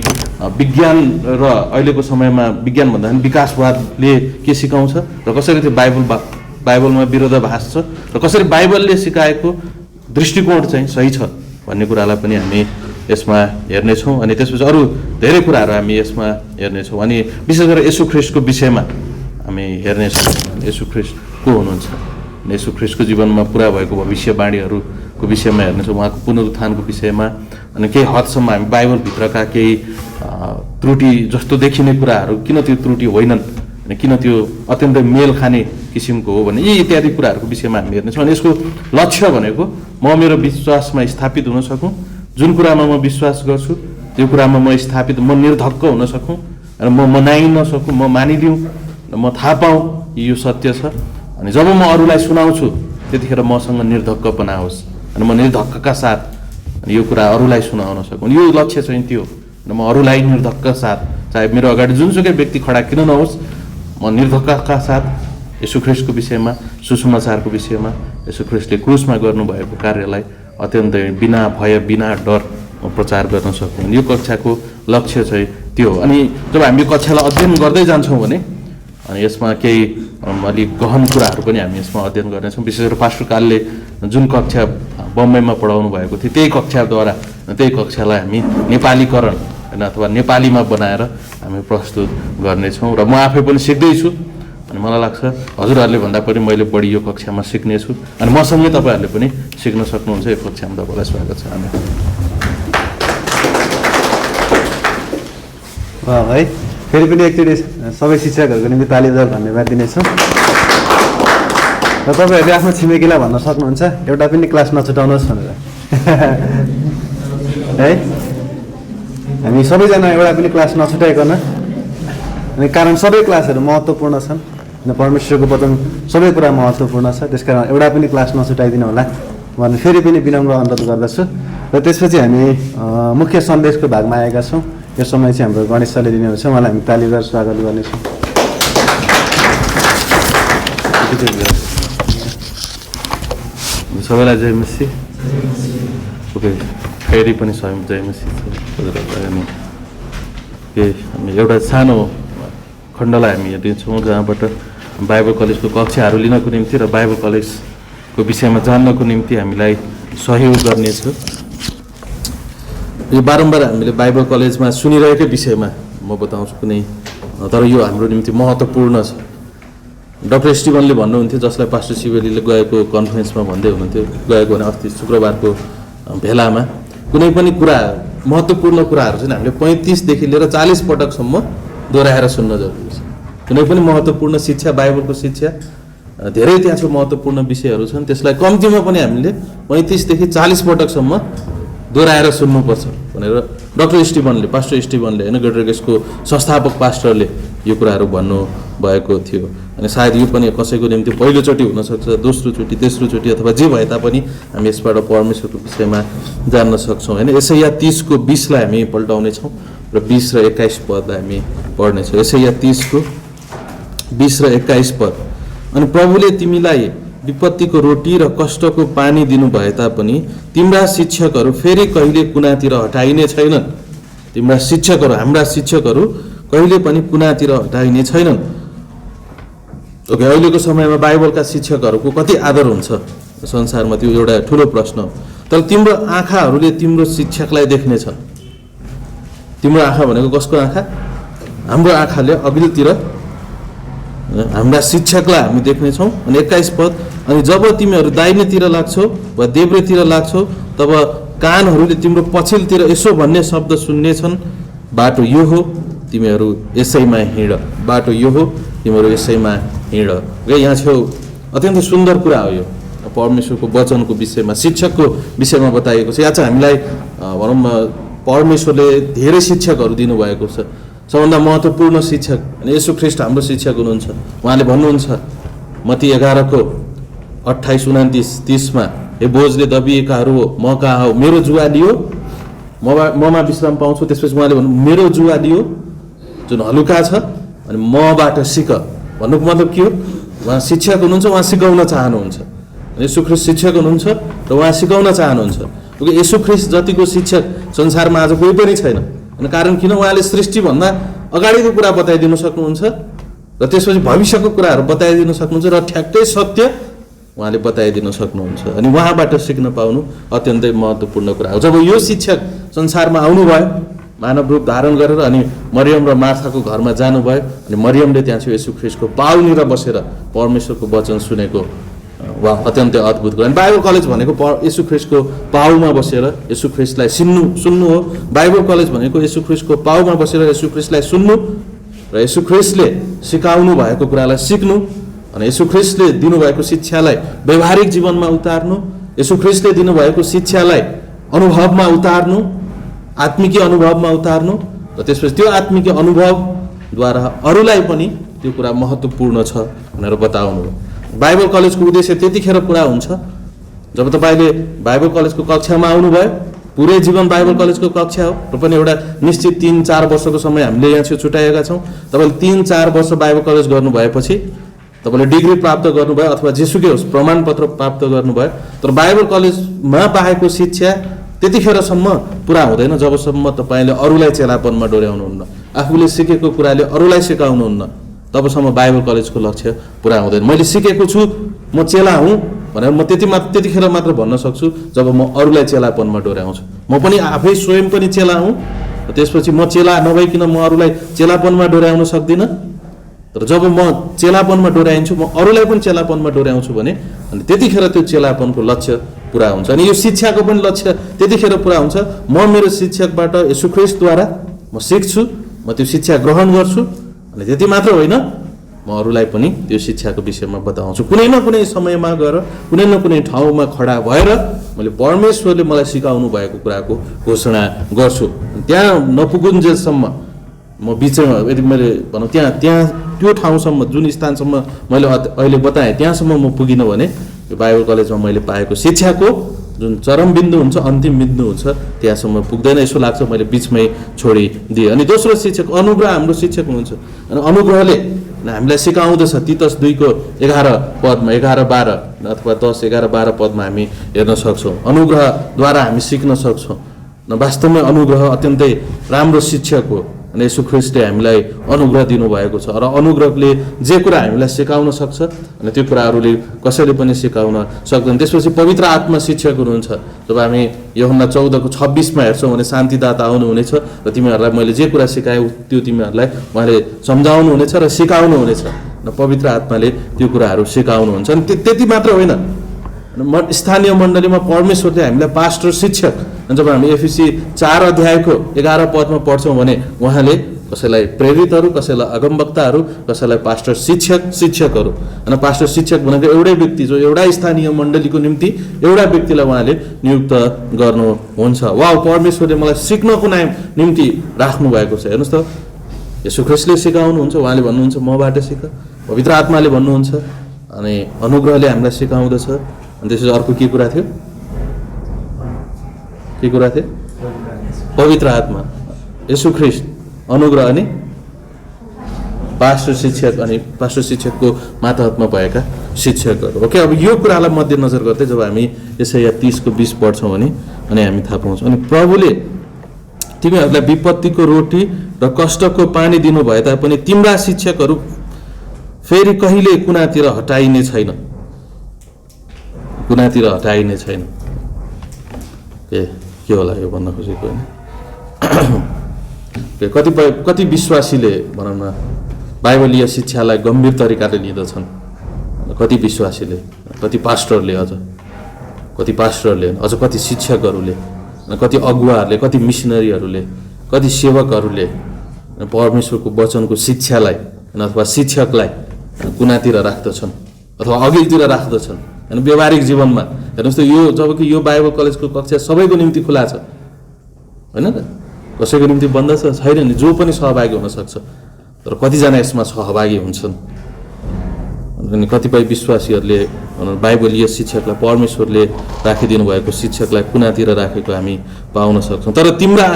विज्ञान र अहिलेको समयमा विज्ञान भन्दाखेरि विकासवादले के सिकाउँछ र कसरी त्यो बाइबलमा विरोधाभास छ र कसरी बाइबलले सिकाएको दृष्टिकोण चाहिँ सही छ भन्ने कुरालाई पनि हामी यसमा हेर्नेछौँ। अनि त्यसपछि अरू धेरै कुराहरू हामी यसमा हेर्नेछौँ। अनि विशेष गरेर येशू ख्रीष्टको विषयमा हामी हेर्नेछौँ। येशू ख्रीष्ट को हुनुहुन्छ, येशू ख्रीष्टको जीवनमा पुरा भएको भविष्यवाणीहरूको विषयमा हेर्नेछौँ, उहाँको पुनरुत्थानको विषयमा। अनि केही हदसम्म हामी बाइबलभित्रका केही त्रुटि जस्तो देखिने कुराहरू किन त्यो त्रुटि होइनन् अनि किन त्यो अत्यन्तै मेल खाने किसिमको हो भने यी इत्यादि कुराहरूको विषयमा हामी हेर्नेछौँ। अनि यसको लक्ष्य भनेको म मेरो विश्वासमा स्थापित हुन सकौँ, जुन कुरामा म विश्वास गर्छु त्यो कुरामा म स्थापित, म निर्धक्क हुन सकौँ र म मनाइ नसकौँ, म मानिलिउँ र म थाहा पाऊँ यो सत्य छ। अनि जब म अरूलाई सुनाउँछु त्यतिखेर मसँग निर्धक्कपना होस् अनि म निर्धक्कका साथ यो कुरा अरूलाई सुनाउन सकौँ। यो लक्ष्य चाहिँ त्यो, र म अरूलाई निर्धक्क साथ, चाहे मेरो अगाडि जुनसुकै व्यक्ति खडा किन नहोस्, म निर्धक्कका साथ येशू ख्रीष्टको विषयमा, सुसमाचारको विषयमा, येशू ख्रीष्टले क्रुसमा गर्नुभएको कार्यलाई अत्यन्तै बिना भय बिना डर प्रचार गर्न सक्छौँ। यो कक्षाको लक्ष्य चाहिँ त्यो हो। अनि जब हामी यो कक्षालाई अध्ययन गर्दै जान्छौँ भने अनि यसमा केही अलिक गहन कुराहरू पनि हामी यसमा अध्ययन गर्नेछौँ। विशेष गरेर पास्टर कालले जुन कक्षा बम्बईमा पढाउनु भएको थियो त्यही कक्षाद्वारा त्यही कक्षालाई हामी नेपालीकरण होइन अथवा नेपालीमा बनाएर हामी प्रस्तुत गर्नेछौँ। र म आफै पनि सिक्दैछु अनि मलाई लाग्छ हजुरहरूले भन्दा पनि मैले बढी यो कक्षामा सिक्नेछु अनि मसँगै तपाईँहरूले पनि सिक्न सक्नुहुन्छ। यो कक्षामा तपाईँलाई स्वागत छ। हामी है फेरि पनि एकचोटि सबै शिक्षकहरूको निम्ति तालीबजार धन्यवाद दिनेछौँ। र तपाईँहरूले आफ्नो छिमेकीलाई भन्न सक्नुहुन्छ एउटा पनि क्लास नछुटाउनुहोस् भनेर है। हामी सबैजना एउटा पनि क्लास नछुटाइकन, अनि कारण सबै क्लासहरू महत्त्वपूर्ण छन् अनि परमेश्वरको वचन सबै कुरा महत्त्वपूर्ण छ, त्यस कारण एउटा पनि क्लास नछुटाइदिनु होला भनेर फेरि पनि विनम्र अनुरोध गर्दछु। र त्यसपछि हामी मुख्य सन्देशको भागमा आएका छौँ। यो समय चाहिँ हाम्रो गणेश सरले दिनुहुन्छ, उहाँलाई हामी तालीबाट स्वागत गर्नेछौँ। सबैलाई जय मसी। ओके, फेरि पनि स्वयं जय मसी। हामी एउटा सानो खण्डलाई हामी हेर्नेछौँ जहाँबाट बाइबल कलेजको कक्षाहरू लिनको निम्ति र बाइबल कलेजको विषयमा जान्नको निम्ति हामीलाई सहयोग गर्नेछ। यो बारम्बार हामीले बाइबल कलेजमा सुनिरहेकै विषयमा म बताउँछु कुनै, तर यो हाम्रो निम्ति महत्त्वपूर्ण छ। डाक्टर स्टिभनले भन्नुहुन्थ्यो, जसलाई पास्टर शिवेलीले गएको कन्फरेन्समा भन्दै हुनुहुन्थ्यो, गएको भने अस्ति शुक्रबारको भेलामा, कुनै पनि कुरा महत्त्वपूर्ण कुराहरू चाहिँ हामीले 35 देखि लिएर 40 पटकसम्म दोहोऱ्याएर सुन्न जरुरी छ। कुनै पनि महत्त्वपूर्ण शिक्षा, बाइबलको शिक्षा धेरै त्यहाँ छ महत्त्वपूर्ण विषयहरू छन्, त्यसलाई कम्तीमा पनि हामीले 35 देखि 40 पटकसम्म दोहोऱ्याएर सुन्नुपर्छ भनेर डाक्टर स्टिभनले, पास्टर स्टिभनले होइन, ग्रेटर गेसको संस्थापक पास्टरले यो कुराहरू भन्नुभएको थियो। अनि सायद यो पनि कसैको निम्ति पहिलोचोटि हुनसक्छ, दोस्रोचोटि, तेस्रोचोटि अथवा जे भए तापनि हामी यसबाट परमेश्वरको विषयमा जान्न सक्छौँ होइन। यसैया 30 को 20 लाई हामी पल्टाउनेछौँ र 20 र 21 पदलाई हामी पढ्नेछौँ। यसैया 30 को 20 र 21 पद। अनि प्रभुले तिमीलाई विपत्तिको रोटी र कष्टको पानी दिनु भए तापनि तिम्रा शिक्षकहरू फेरि कहिले कुनातिर हटाइने छैनन्। तिम्रा शिक्षकहरू, हाम्रा शिक्षकहरू कहिले पनि कुनातिर हटाइने छैनन्। ओके, अहिलेको समयमा बाइबलका शिक्षकहरूको कति आदर हुन्छ संसारमा, त्यो एउटा ठुलो प्रश्न हो। तर तिम्रो आँखाहरूले तिम्रो शिक्षकलाई देख्नेछ। तिम्रो आँखा भनेको कसको आँखा? हाम्रो आँखाले अघिल्तिर हाम्रा शिक्षकलाई हामी देख्नेछौँ। अनि 21 पद। अनि जब तिमीहरू दाहिनेतिर लाग्छौ वा देब्रेतिर लाग्छौ तब कानहरूले तिम्रो पछिल्तिर यसो भन्ने शब्द सुन्नेछन्, बाटो यो हो, तिमीहरू यसैमा हिँड। बाटो यो हो, तिमीहरू यसैमा हिँड। यहाँ छेउ अत्यन्त सुन्दर कुरा हो यो परमेश्वरको वचनको विषयमा, शिक्षकको विषयमा बताइएको छ। यहाँ चाहिँ हामीलाई भनौँ न परमेश्वरले धेरै शिक्षकहरू दिनुभएको छ। सबभन्दा महत्त्वपूर्ण शिक्षक अनि येशू ख्रीष्ट हाम्रो शिक्षक हुनुहुन्छ। उहाँले भन्नुहुन्छ मत्ती 11 को 28, 29, 30 मा, हे बोझले दबिएकाहरू हो, म कहाँ हो, मेरो जुवा लियो, ममा विश्राम पाउँछु। त्यसपछि उहाँले भन्नु मेरो जुवा लियो जुन हलुका छ अनि मबाट सिक। भन्नुको मतलब के हो? उहाँ शिक्षक हुनुहुन्छ, उहाँ सिकाउन चाहनुहुन्छ। येशू ख्रीष्ट शिक्षक हुनुहुन्छ र उहाँ सिकाउन चाहनुहुन्छ। क्योंकि येशू ख्रीष्ट जतिको शिक्षक संसारमा आज कोही पनि छैन। अनि कारण किन? उहाँले सृष्टिभन्दा अगाडिको कुरा बताइदिनु सक्नुहुन्छ र त्यसपछि भविष्यको कुराहरू बताइदिनु सक्नुहुन्छ र ठ्याक्कै सत्य उहाँले बताइदिनु सक्नुहुन्छ। अनि उहाँबाट सिक्न पाउनु अत्यन्तै महत्त्वपूर्ण कुरा हो। जब यो शिक्षक संसारमा आउनुभयो मानव रूप धारण गरेर अनि मरियम र मार्थाको घरमा जानुभयो अनि मरियमले त्यहाँ चाहिँ येशू ख्रीष्टको पाउनिर बसेर परमेश्वरको वचन सुनेको वा अत्यन्तै अद्भुत कुरा। बाइबल कलेज भनेको येशू ख्रीष्टको पाउमा बसेर येशू ख्रीष्टलाई सुन्नु हो। बाइबल कलेज भनेको येशू ख्रीष्टको पाउमा बसेर येशू ख्रीष्टलाई सुन्नु र येशू ख्रीष्टले सिकाउनु भएको कुरालाई सिक्नु अनि येशू ख्रीष्टले दिनुभएको शिक्षालाई व्यवहारिक जीवनमा उतार्नु, येशू ख्रीष्टले दिनुभएको शिक्षालाई अनुभवमा उतार्नु, आत्मिक अनुभवमा उतार्नु र त्यसपछि त्यो आत्मिक अनुभवद्वारा अरूलाई पनि त्यो कुरा महत्त्वपूर्ण छ भनेर बताउनु। बाइबल कलेजको उद्देश्य त्यतिखेर पुरा हुन्छ जब तपाईँले बाइबल कलेजको कक्षामा आउनुभयो। पुरै जीवन बाइबल कलेजको कक्षा हो र पनि एउटा निश्चित 3-4 वर्षको समय हामीले यहाँ चाहिँ छुट्याएका छौँ। तपाईँले 3-4 वर्ष बाइबल कलेज गर्नुभएपछि तपाईँले डिग्री प्राप्त गर्नुभयो अथवा जेसुकै होस् प्रमाणपत्र प्राप्त गर्नुभयो। तर बाइबल कलेजमा पाएको शिक्षा त्यतिखेरसम्म पुरा हुँदैन जबसम्म तपाईँले अरूलाई चेलापनमा डोर्याउनुहुन्न, आफूले सिकेको कुराले अरूलाई सिकाउनुहुन्न, तबसम्म बाइबल कलेजको लक्ष्य पुरा हुँदैन। मैले सिकेको छु, म चेला हुँ भनेर म त्यतिखेर मात्र भन्न सक्छु जब म अरूलाई चेलापनमा डोर्याउँछु। म पनि आफै स्वयं पनि चेला हुँ, त्यसपछि म चेला नभइकन म अरूलाई चेलापनमा डोर्याउन सक्दिनँ। तर जब म चेलापनमा डोर्याइन्छु, म अरूलाई पनि चेलापनमा डोर्याउँछु भने अनि त्यतिखेर त्यो चेलापनको लक्ष्य पुरा हुन्छ। अनि यो शिक्षाको पनि लक्ष्य त्यतिखेर पुरा हुन्छ। म मेरो शिक्षकबाट येशू ख्रीष्टद्वारा म सिक्छु, म त्यो शिक्षा ग्रहण गर्छु अनि त्यति मात्र होइन, म अरूलाई पनि त्यो शिक्षाको विषयमा बताउँछु। कुनै न कुनै समयमा गएर कुनै न कुनै ठाउँमा खडा भएर मैले परमेश्वरले मलाई सिकाउनु भएको कुराको घोषणा गर्छु। त्यहाँ नपुगुन्जेलसम्म म बिचमा यदि मैले भनौँ त्यहाँ त्यो ठाउँसम्म जुन स्थानसम्म मैले अहिले बताएँ त्यहाँसम्म म पुगिनँ भने यो बाइबल कलेजमा मैले पाएको शिक्षाको जुन चरम बिन्दु हुन्छ, अन्तिम बिन्दु हुन्छ, त्यहाँसम्म पुग्दैन। यसो लाग्छ मैले बिचमै छोडिदिएँ। अनि दोस्रो शिक्षक अनुग्रह हाम्रो शिक्षक हुनुहुन्छ। अनि अनुग्रहले हामीलाई सिकाउँदछ। तीतस 2 को 11 पदमा 11-12 अथवा 10-11-12 पदमा हामी हेर्न सक्छौँ। अनुग्रहद्वारा हामी सिक्न सक्छौँ। वास्तवमै अनुग्रह अत्यन्तै राम्रो शिक्षक हो। अनि येशू ख्रीष्टले हामीलाई अनुग्रह दिनुभएको छ र अनुग्रहले जे कुरा हामीलाई सिकाउन सक्छ अनि त्यो कुराहरूले कसैले पनि सिकाउन सक्दैन। त्यसपछि पवित्र आत्मा शिक्षक हुनुहुन्छ। जब हामी यूहन्ना 14:26 हेर्छौँ भने शान्तिदाता आउनुहुनेछ र तिमीहरूलाई मैले जे कुरा सिकाएँ त्यो तिमीहरूलाई उहाँले सम्झाउनुहुनेछ र सिकाउनुहुनेछ र पवित्र आत्माले त्यो कुराहरू सिकाउनुहुन्छ। अनि त्यति मात्र होइन, स्थानीय मण्डलीमा परमेश्वरले हामीलाई पास्टर शिक्षक, जब हामी एफिसी 4:11 पढ्छौँ भने उहाँले कसैलाई प्रेरितहरू, कसैलाई अगमवक्ताहरू, कसैलाई पास्टर शिक्षकहरू। अनि पास्टर शिक्षक भनेको एउटै व्यक्ति जो एउटा स्थानीय मण्डलीको निम्ति एउटा व्यक्तिलाई उहाँले नियुक्त गर्नुहुन्छ। वा परमेश्वरले मलाई सिक्नको निम्ति राख्नु भएको छ। हेर्नुहोस् त, येशू ख्रीष्टले सिकाउनुहुन्छ, उहाँले भन्नुहुन्छ मबाट सिक, पवित्र आत्माले भन्नुहुन्छ, अनि अनुग्रहले हामीलाई सिकाउँदछ। अनि त्यसपछि अर्को के कुरा थियो? पवित्र आत्मा, येशू ख्रीष्ट, अनुग्रह अनि पास्टर शिक्षक, अनि पास्टर शिक्षकको मातहतमा भएका शिक्षकहरू। ओके, अब यो कुरालाई मध्यनजर गर्दै जब हामी यसाया 30:20 पढ्छौँ भने अनि हामी थाहा पाउँछौँ, अनि प्रभुले तिमीहरूलाई विपत्तिको रोटी र कष्टको पानी दिनुभए तापनि तिम्रा शिक्षकहरू फेरि कहिले कुनातिर हटाइने छैन। के होला यो भन्न खोजेको होइन? कति विश्वासीले भनौँ न बाइबलीय शिक्षालाई गम्भीर तरिकाले लिँदछन्, कति विश्वासीले, कति पास्टरले, अझ कति शिक्षकहरूले, कति अगुवाहरूले, कति मिसनरीहरूले, कति सेवकहरूले परमेश्वरको वचनको शिक्षालाई अथवा शिक्षकलाई कुनातिर राख्दछन् अथवा अघिल्तिर राख्दछन्। अनि व्यवहारिक जीवनमा हेर्नुहोस् त, यो जबकि यो बाइबल कलेजको कक्षा सबैको निम्ति खुला छ, होइन त? कसैको निम्ति बन्द छैन नि, जो पनि सहभागी हुन सक्छ। तर कतिजना यसमा सहभागी हुन्छन्? अनि कतिपय विश्वासीहरूले बाइबलीय शिक्षकलाई, परमेश्वरले राखिदिनु भएको शिक्षकलाई कुनातिर राखेको हामी पाउन सक्छौँ। तर तिम्रा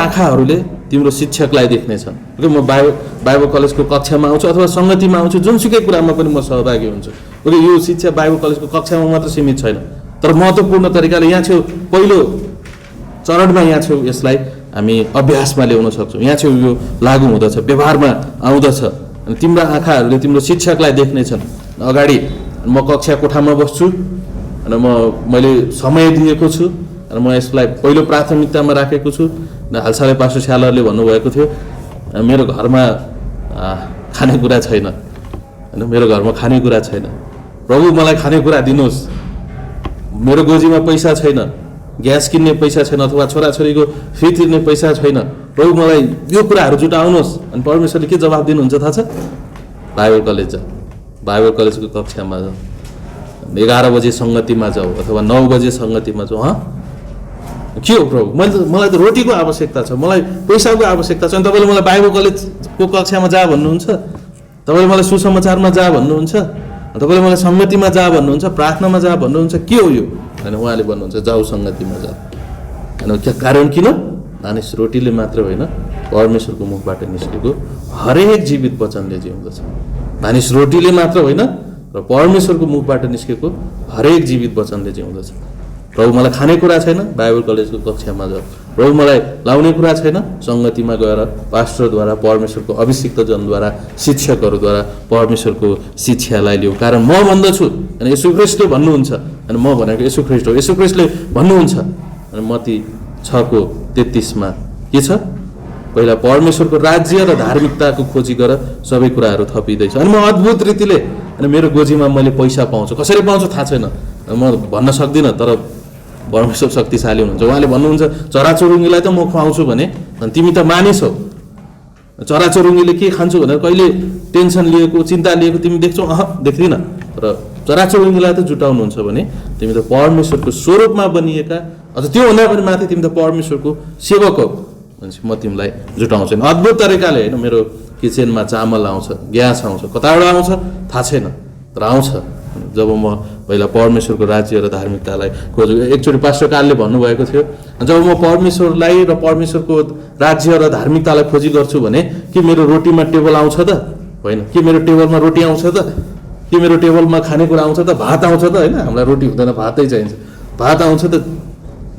आँखाहरूले तिम्रो शिक्षकलाई देख्नेछन्। म बाइबल कलेजको कक्षामा आउँछु अथवा सङ्गतिमा आउँछु, जुनसुकै कुरामा पनि म सहभागी हुन्छु। ओके, यो शिक्षा बाइबल कलेजको कक्षामा मात्र सीमित छैन, तर महत्त्वपूर्ण तरिकाले यहाँ छेउ पहिलो चरणमा यहाँ छेउ यसलाई हामी अभ्यासमा ल्याउन सक्छौँ। यहाँ छेउ यो लागू हुँदछ, व्यवहारमा आउँदछ। अनि तिम्रा आँखाहरूले तिम्रो शिक्षकलाई देख्नेछन्। अगाडि म कक्षा कोठामा बस्छु अनि मैले समय दिएको छु र म यसलाई पहिलो प्राथमिकतामा राखेको छु। हालसालै पास्टर स्यालरले भन्नुभएको थियो, मेरो घरमा खानेकुरा छैन, होइन, मेरो घरमा खानेकुरा छैन, प्रभु मलाई खानेकुरा दिनुहोस्, मेरो गोजीमा पैसा छैन, ग्यास किन्ने पैसा छैन अथवा छोराछोरीको फी तिर्ने पैसा छैन, प्रभु मलाई यो कुराहरू जुटाउनुहोस्। अनि परमेश्वरले के जवाब दिनुहुन्छ थाहा छ? बाइबल कलेज जाऊ, बाइबल कलेजको कक्षामा जाऊ, 11 बजे सङ्गतिमा जाऊ अथवा 9 बजे सङ्गतिमा जाऊ। के हो प्रभु, मलाई त रोटीको आवश्यकता छ, मलाई पैसाको आवश्यकता छ, अनि तपाईँले मलाई बाइबल कलेजको कक्षामा जा भन्नुहुन्छ, तपाईँले मलाई सुसमाचारमा जा भन्नुहुन्छ, तपाईँले मलाई सङ्गतिमा जा भन्नुहुन्छ, प्रार्थनामा जा भन्नुहुन्छ, के हो यो? होइन, उहाँले भन्नुहुन्छ जाऊ सङ्गतिमा जाऊ। होइन, कारण किन? मानिस रोटीले मात्र होइन, परमेश्वरको मुखबाट निस्केको हरेक जीवित वचनले जिउँदछ। मानिस रोटीले मात्र होइन र परमेश्वरको मुखबाट निस्केको हरेक जीवित वचनले जिउँदछ। प्रभु मलाई खानेकुरा छैन, बाइबल कलेजको कक्षामा जाऊ। प्रभु मलाई लाउने कुरा छैन, सङ्गतिमा गएर पास्टरद्वारा, परमेश्वरको अभिषिक्त जनद्वारा, शिक्षकहरूद्वारा परमेश्वरको शिक्षालाई लिऊ। कारण म भन्दछु, अनि येशू ख्रीष्टले भन्नुहुन्छ, अनि म भनेको येशू ख्रीष्ट हो, येशू ख्रीष्टले भन्नुहुन्छ। अनि मत्ती 6:33 के छ? पहिला परमेश्वरको राज्य र धार्मिकताको खोजी गर, सबै कुराहरू थपिँदैछ। अनि म अद्भुत रीतिले, अनि मेरो गोजीमा मैले पैसा पाउँछु। कसरी पाउँछु थाहा छैन, म भन्न सक्दिनँ, तर परमेश्वर शक्तिशाली हुनुहुन्छ। उहाँले भन्नुहुन्छ चराचुरुङ्गीलाई त म खुवाउँछु भने, अनि तिमी त मानिस हौ, चराचुरुङ्गीले के खान्छु भनेर कहिले टेन्सन लिएको, चिन्ता लिएको तिमी देख्छौ? देख्दिन। र चराचुरुङ्गीलाई त जुटाउनुहुन्छ भने तिमी त परमेश्वरको स्वरूपमा बनिएका, अझ त्योभन्दा पनि माथि तिमी त परमेश्वरको सेवक हौ, भनेपछि म तिमीलाई जुटाउँछु। अद्भुत तरिकाले, होइन, मेरो किचनमा चामल आउँछ, ग्यास आउँछ, कताबाट आउँछ थाहा छैन, तर आउँछ जब म पहिला परमेश्वरको राज्य र धार्मिकतालाई खोज्छु। एकचोटि पास्टर कालले भन्नुभएको थियो, जब म परमेश्वरलाई र परमेश्वरको राज्य र धार्मिकतालाई खोजी गर्छु भने के मेरो रोटीमा टेबल आउँछ त? होइन। के मेरो टेबलमा रोटी आउँछ त? के मेरो टेबलमा खानेकुरा आउँछ त? भात आउँछ त? होइन, हामीलाई रोटी हुँदैन, भातै चाहिन्छ। भात आउँछ त?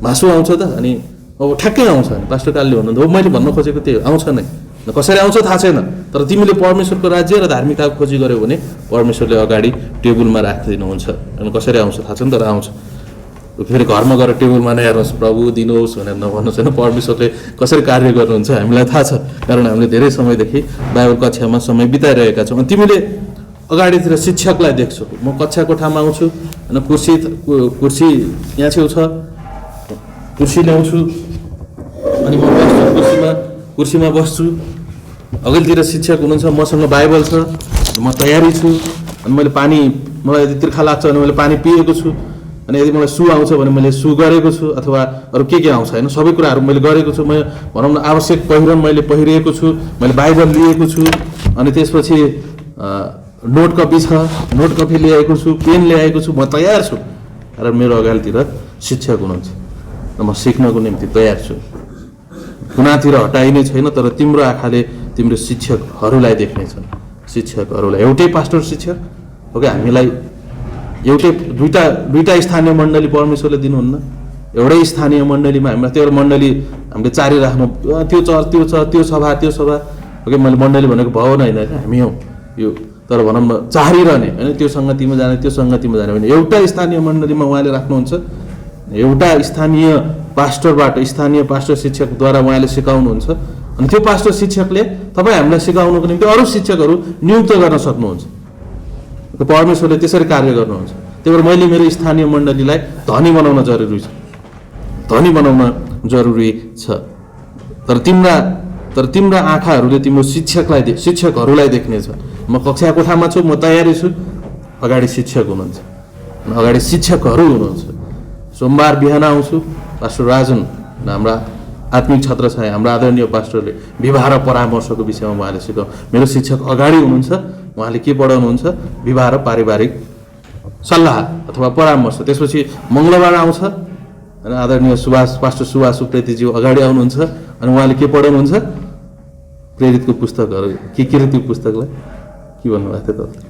मासु आउँछ त? अनि अब ठ्याक्कै आउँछ पास्टर कालले भन्नुहुन्छ हो मैले भन्न खोजेको त्यही आउँछ नै कसरी आउँछ थाहा छैन तर तिमीले परमेश्वरको राज्य र धार्मिकताको खोजी गर्यौ भने परमेश्वरले अगाडि टेबलमा राखिदिनुहुन्छ अनि कसरी आउँछ थाहा छैन तर आउँछ फेरि घरमा गएर टेबलमा नै हेर्नुहोस् प्रभु दिनुहोस् भनेर नभन्नुहोस् होइन परमेश्वरले कसरी कार्य गर्नुहुन्छ हामीलाई थाहा छ कारण हामीले धेरै समयदेखि बाइबल कक्षामा समय बिताइरहेका छौँ अनि तिमीले अगाडितिर शिक्षकलाई देख्छौ म कक्षा कोठामा आउँछु होइन कुर्सी यहाँ छेउ छ कुर्सी ल्याउँछु अनि म बस्छु कुर्सीमा बस्छु अघिल्तिर शिक्षक हुनुहुन्छ मसँग बाइबल छ म तयारी छु अनि मलाई यदि तिर्खा लाग्छ भने मैले पानी पिएको छु अनि यदि मलाई सु आउँछ भने मैले सु गरेको छु अथवा अरू के आउँछ होइन सबै कुराहरू मैले गरेको छु म भनौँ न आवश्यक पहिरन मैले पहिरिएको छु मैले बाइबल लिएको छु अनि त्यसपछि नोट कपी छ नोट कपी ल्याएको छु पेन ल्याएको छु म तयार छु र मेरो अगाडितिर शिक्षक हुनुहुन्छ र म सिक्नको निम्ति तयार छु कुनातिर हटाइने छैन तर तिम्रो आँखाले तिम्रो शिक्षकहरूलाई देख्नेछ शिक्षकहरूलाई एउटै पास्टर शिक्षक हो कि हामीलाई एउटै दुईटा स्थानीय मण्डली परमेश्वरले दिनुहुन्न एउटै स्थानीय मण्डलीमा हामीलाई त्यो मण्डली हामीले चारिराख्नु त्यो सभा हो कि मैले मण्डली भनेको भवन होइन हामी हौ यो तर भनौँ न चारिरहने होइन त्यो सङ्गतिमा जाने त्यो सङ्गतिमा जाने भने एउटा स्थानीय मण्डलीमा उहाँले राख्नुहुन्छ एउटा स्थानीय पास्टर शिक्षकद्वारा उहाँले सिकाउनुहुन्छ अनि त्यो पास्टर शिक्षकले तपाईँ हामीलाई सिकाउनुको निम्ति अरू शिक्षकहरू नियुक्त गर्न सक्नुहुन्छ परमेश्वरले त्यसरी कार्य गर्नुहुन्छ त्यही भएर मैले मेरो स्थानीय मण्डलीलाई धनी बनाउन जरुरी छ तर तिम्रा आँखाहरूले तिम्रो शिक्षकहरूलाई देख्नेछ म कक्षा कोठामा छु म तयारी छु अगाडि शिक्षक हुनुहुन्छ अगाडि शिक्षकहरू हुनुहुन्छ सोमबार बिहान आउँछु पास्टर राजन हाम्रा आत्मिक छत्र छाया हाम्रो आदरणीय पास्टरले विवाह र परामर्शको विषयमा उहाँले सिकाउनु मेरो शिक्षक अगाडि हुनुहुन्छ उहाँले के पढाउनुहुन्छ विवाह र पारिवारिक सल्लाह अथवा परामर्श त्यसपछि मङ्गलबार आउँछ होइन आदरणीय पास्टर सुभाष उप्रेतीज्यू अगाडि आउनुहुन्छ अनि उहाँले के पढाउनुहुन्छ प्रेरितको पुस्तकहरू के त्यो पुस्तकलाई के भन्नुभएको थियो त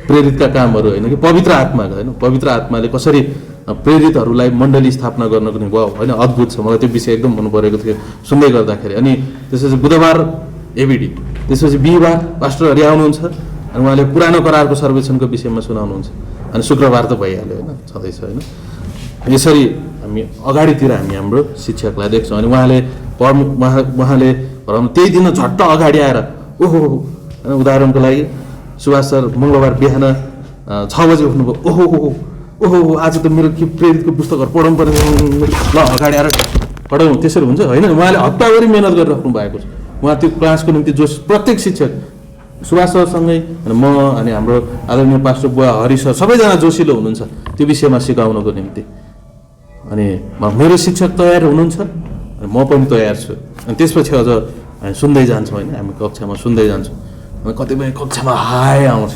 प्रेरितका कामहरू होइन कि पवित्र आत्माको होइन पवित्र आत्माले कसरी प्रेरितहरूलाई मण्डली स्थापना गर्नको निम्ति होइन अद्भुत छ मलाई त्यो विषय एकदम हुनु परेको थियो सुन्दै गर्दाखेरि अनि त्यसपछि बुधबार एबिडी त्यसपछि बिहिबार पास्टरहरू आउनुहुन्छ अनि उहाँले पुरानो करारको सर्वेक्षणको विषयमा सुनाउनुहुन्छ अनि शुक्रबार त भइहाल्यो होइन छँदैछ होइन यसरी हामी अगाडितिर हाम्रो शिक्षकलाई देख्छौँ अनि उहाँले भनौँ त्यही दिन झट्ट अगाडि आएर ओहो होइन उदाहरणको लागि सुभाष सर मङ्गलबार बिहान 6 बजे उठ्नुभयो ओहो आज त मेरो के प्रेरितको पुस्तकहरू पढाउनु पर्ने ल अगाडि आएर पढाउँ त्यसरी हुन्छ होइन उहाँले हप्ताभरि मिहिनेत गरिराख्नु भएको छ उहाँ त्यो क्लासको निम्ति प्रत्येक शिक्षक सुभाष सरसँगै म अनि हाम्रो आदरणीय पास्टर बुवा हरि सर सबैजना जोसिलो हुनुहुन्छ त्यो विषयमा सिकाउनको निम्ति अनि मेरो शिक्षक तयार हुनुहुन्छ अनि म पनि तयार छु अनि त्यसपछि अझ हामी सुन्दै जान्छौँ होइन हामी कक्षामा सुन्दै जान्छौँ अनि कतिपय कक्षामा हाय आउँछ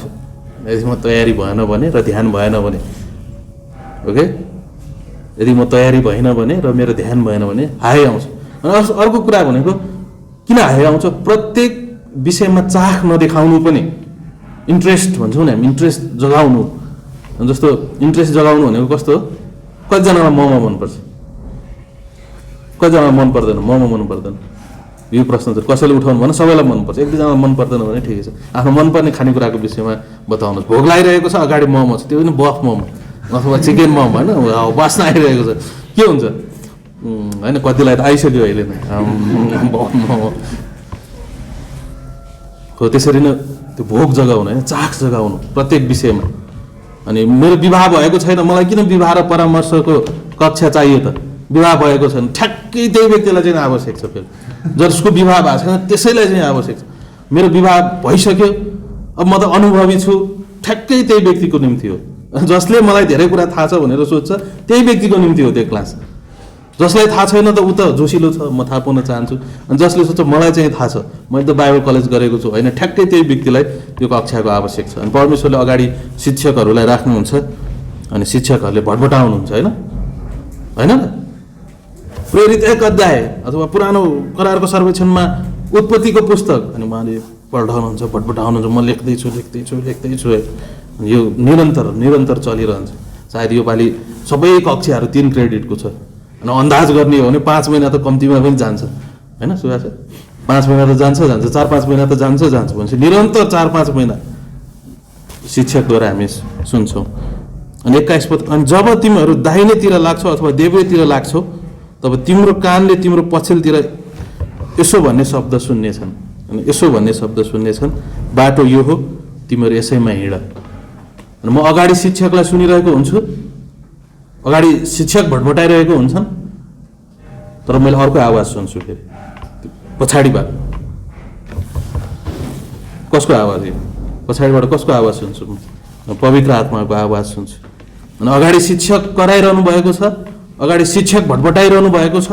यदि म तयारी भएन भने र ध्यान भएन भने ओके यदि म तयारी भएन भने र मेरो ध्यान भएन भने हाय आउँछ अनि अर्को कुरा भनेको किन हाय आउँछ प्रत्येक विषयमा चाख नदेखाउनु पनि इन्ट्रेस्ट भन्छौँ नि हामी इन्ट्रेस्ट जगाउनु जस्तो इन्ट्रेस्ट जगाउनु भनेको कस्तो हो कतिजनालाई मोमो मनपर्छ कतिजनालाई मन पर्दैन मोमो मन पर्दैन यो प्रश्न चाहिँ कसैले उठाउनु भने सबैलाई मनपर्छ एक दुईजनालाई मन पर्दैन भने ठिकै छ आफ्नो मनपर्ने खानेकुराको विषयमा बताउनुहोस् भोक लागिरहेको छ अगाडि मोमो छ त्यो पनि बफ मोमो अथवा चिकन मोमो होइन बास्न आइरहेको छ के हुन्छ होइन कतिलाई त आइसक्यो अहिले नै बफ मोमो हो त्यसरी नै त्यो भोक जगाउनु होइन चाख जगाउनु प्रत्येक विषयमा अनि मेरो विवाह भएको छैन मलाई किन विवाह र परामर्शको कक्षा चाहियो त विवाह भएको छैन ठ्याक्कै त्यही व्यक्तिलाई चाहिँ आवश्यक छ फेरि जसको विवाह भएको छैन त्यसैलाई चाहिँ आवश्यक छ मेरो विवाह भइसक्यो अब म त अनुभवी छु ठ्याक्कै त्यही व्यक्तिको निम्ति हो जसले मलाई धेरै कुरा थाहा छ भनेर सोध्छ त्यही व्यक्तिको निम्ति हो त्यो क्लास जसलाई थाहा छैन त ऊ त जोसिलो छ म थाहा पाउन चाहन्छु अनि जसले सोध्छ मलाई चाहिँ थाहा छ मैले त बाइबल कलेज गरेको छु होइन ठ्याक्कै त्यही व्यक्तिलाई त्यो कक्षाको आवश्यक छ अनि परमेश्वरले अगाडि शिक्षकहरूलाई राख्नुहुन्छ अनि शिक्षकहरूले भटभटाउनुहुन्छ होइन होइन प्रेरित 1 अध्याय अथवा पुरानो करारको सर्वेक्षणमा उत्पत्तिको पुस्तक अनि उहाँले पढाउनुहुन्छ भटभटाउनुहुन्छ म लेख्दैछु यो निरन्तर चलिरहन्छ सायद योपालि सबै कक्षाहरू 3 क्रेडिटको छ अनि अन्दाज गर्ने हो भने 5 महिना त कम्तीमा पनि जान्छ होइन सुभाष 5 महिना त जान्छ 4-5 महिना त जान्छ भनेपछि निरन्तर 4-5 महिना शिक्षकद्वारा हामी सुन्छौँ। अनि 21 पद, अनि जब तिमीहरू दाहिनेतिर लाग्छौ अथवा देब्रेतिर लाग्छौ तब तिम्रो कानले तिम्रो पछिल्तिर यसो भन्ने शब्द सुन्नेछन्। अनि यसो भन्ने शब्द सुन्नेछन्, बाटो यो हो, तिमीहरू यसैमा हिँड। अनि म अगाडि शिक्षकलाई सुनिरहेको हुन्छु, अगाडि शिक्षक भटभटाइरहेको हुन्छन्, तर मैले अर्को आवाज सुन्छु। फेरि पछाडिबाट कसको आवाज हो? पछाडिबाट कसको आवाज सुन्छु? पवित्र आत्माको आवाज सुन्छु। अनि अगाडि शिक्षक कराइरहनु भएको छ, अगाडि शिक्षक भटभटाइरहनु भएको छ,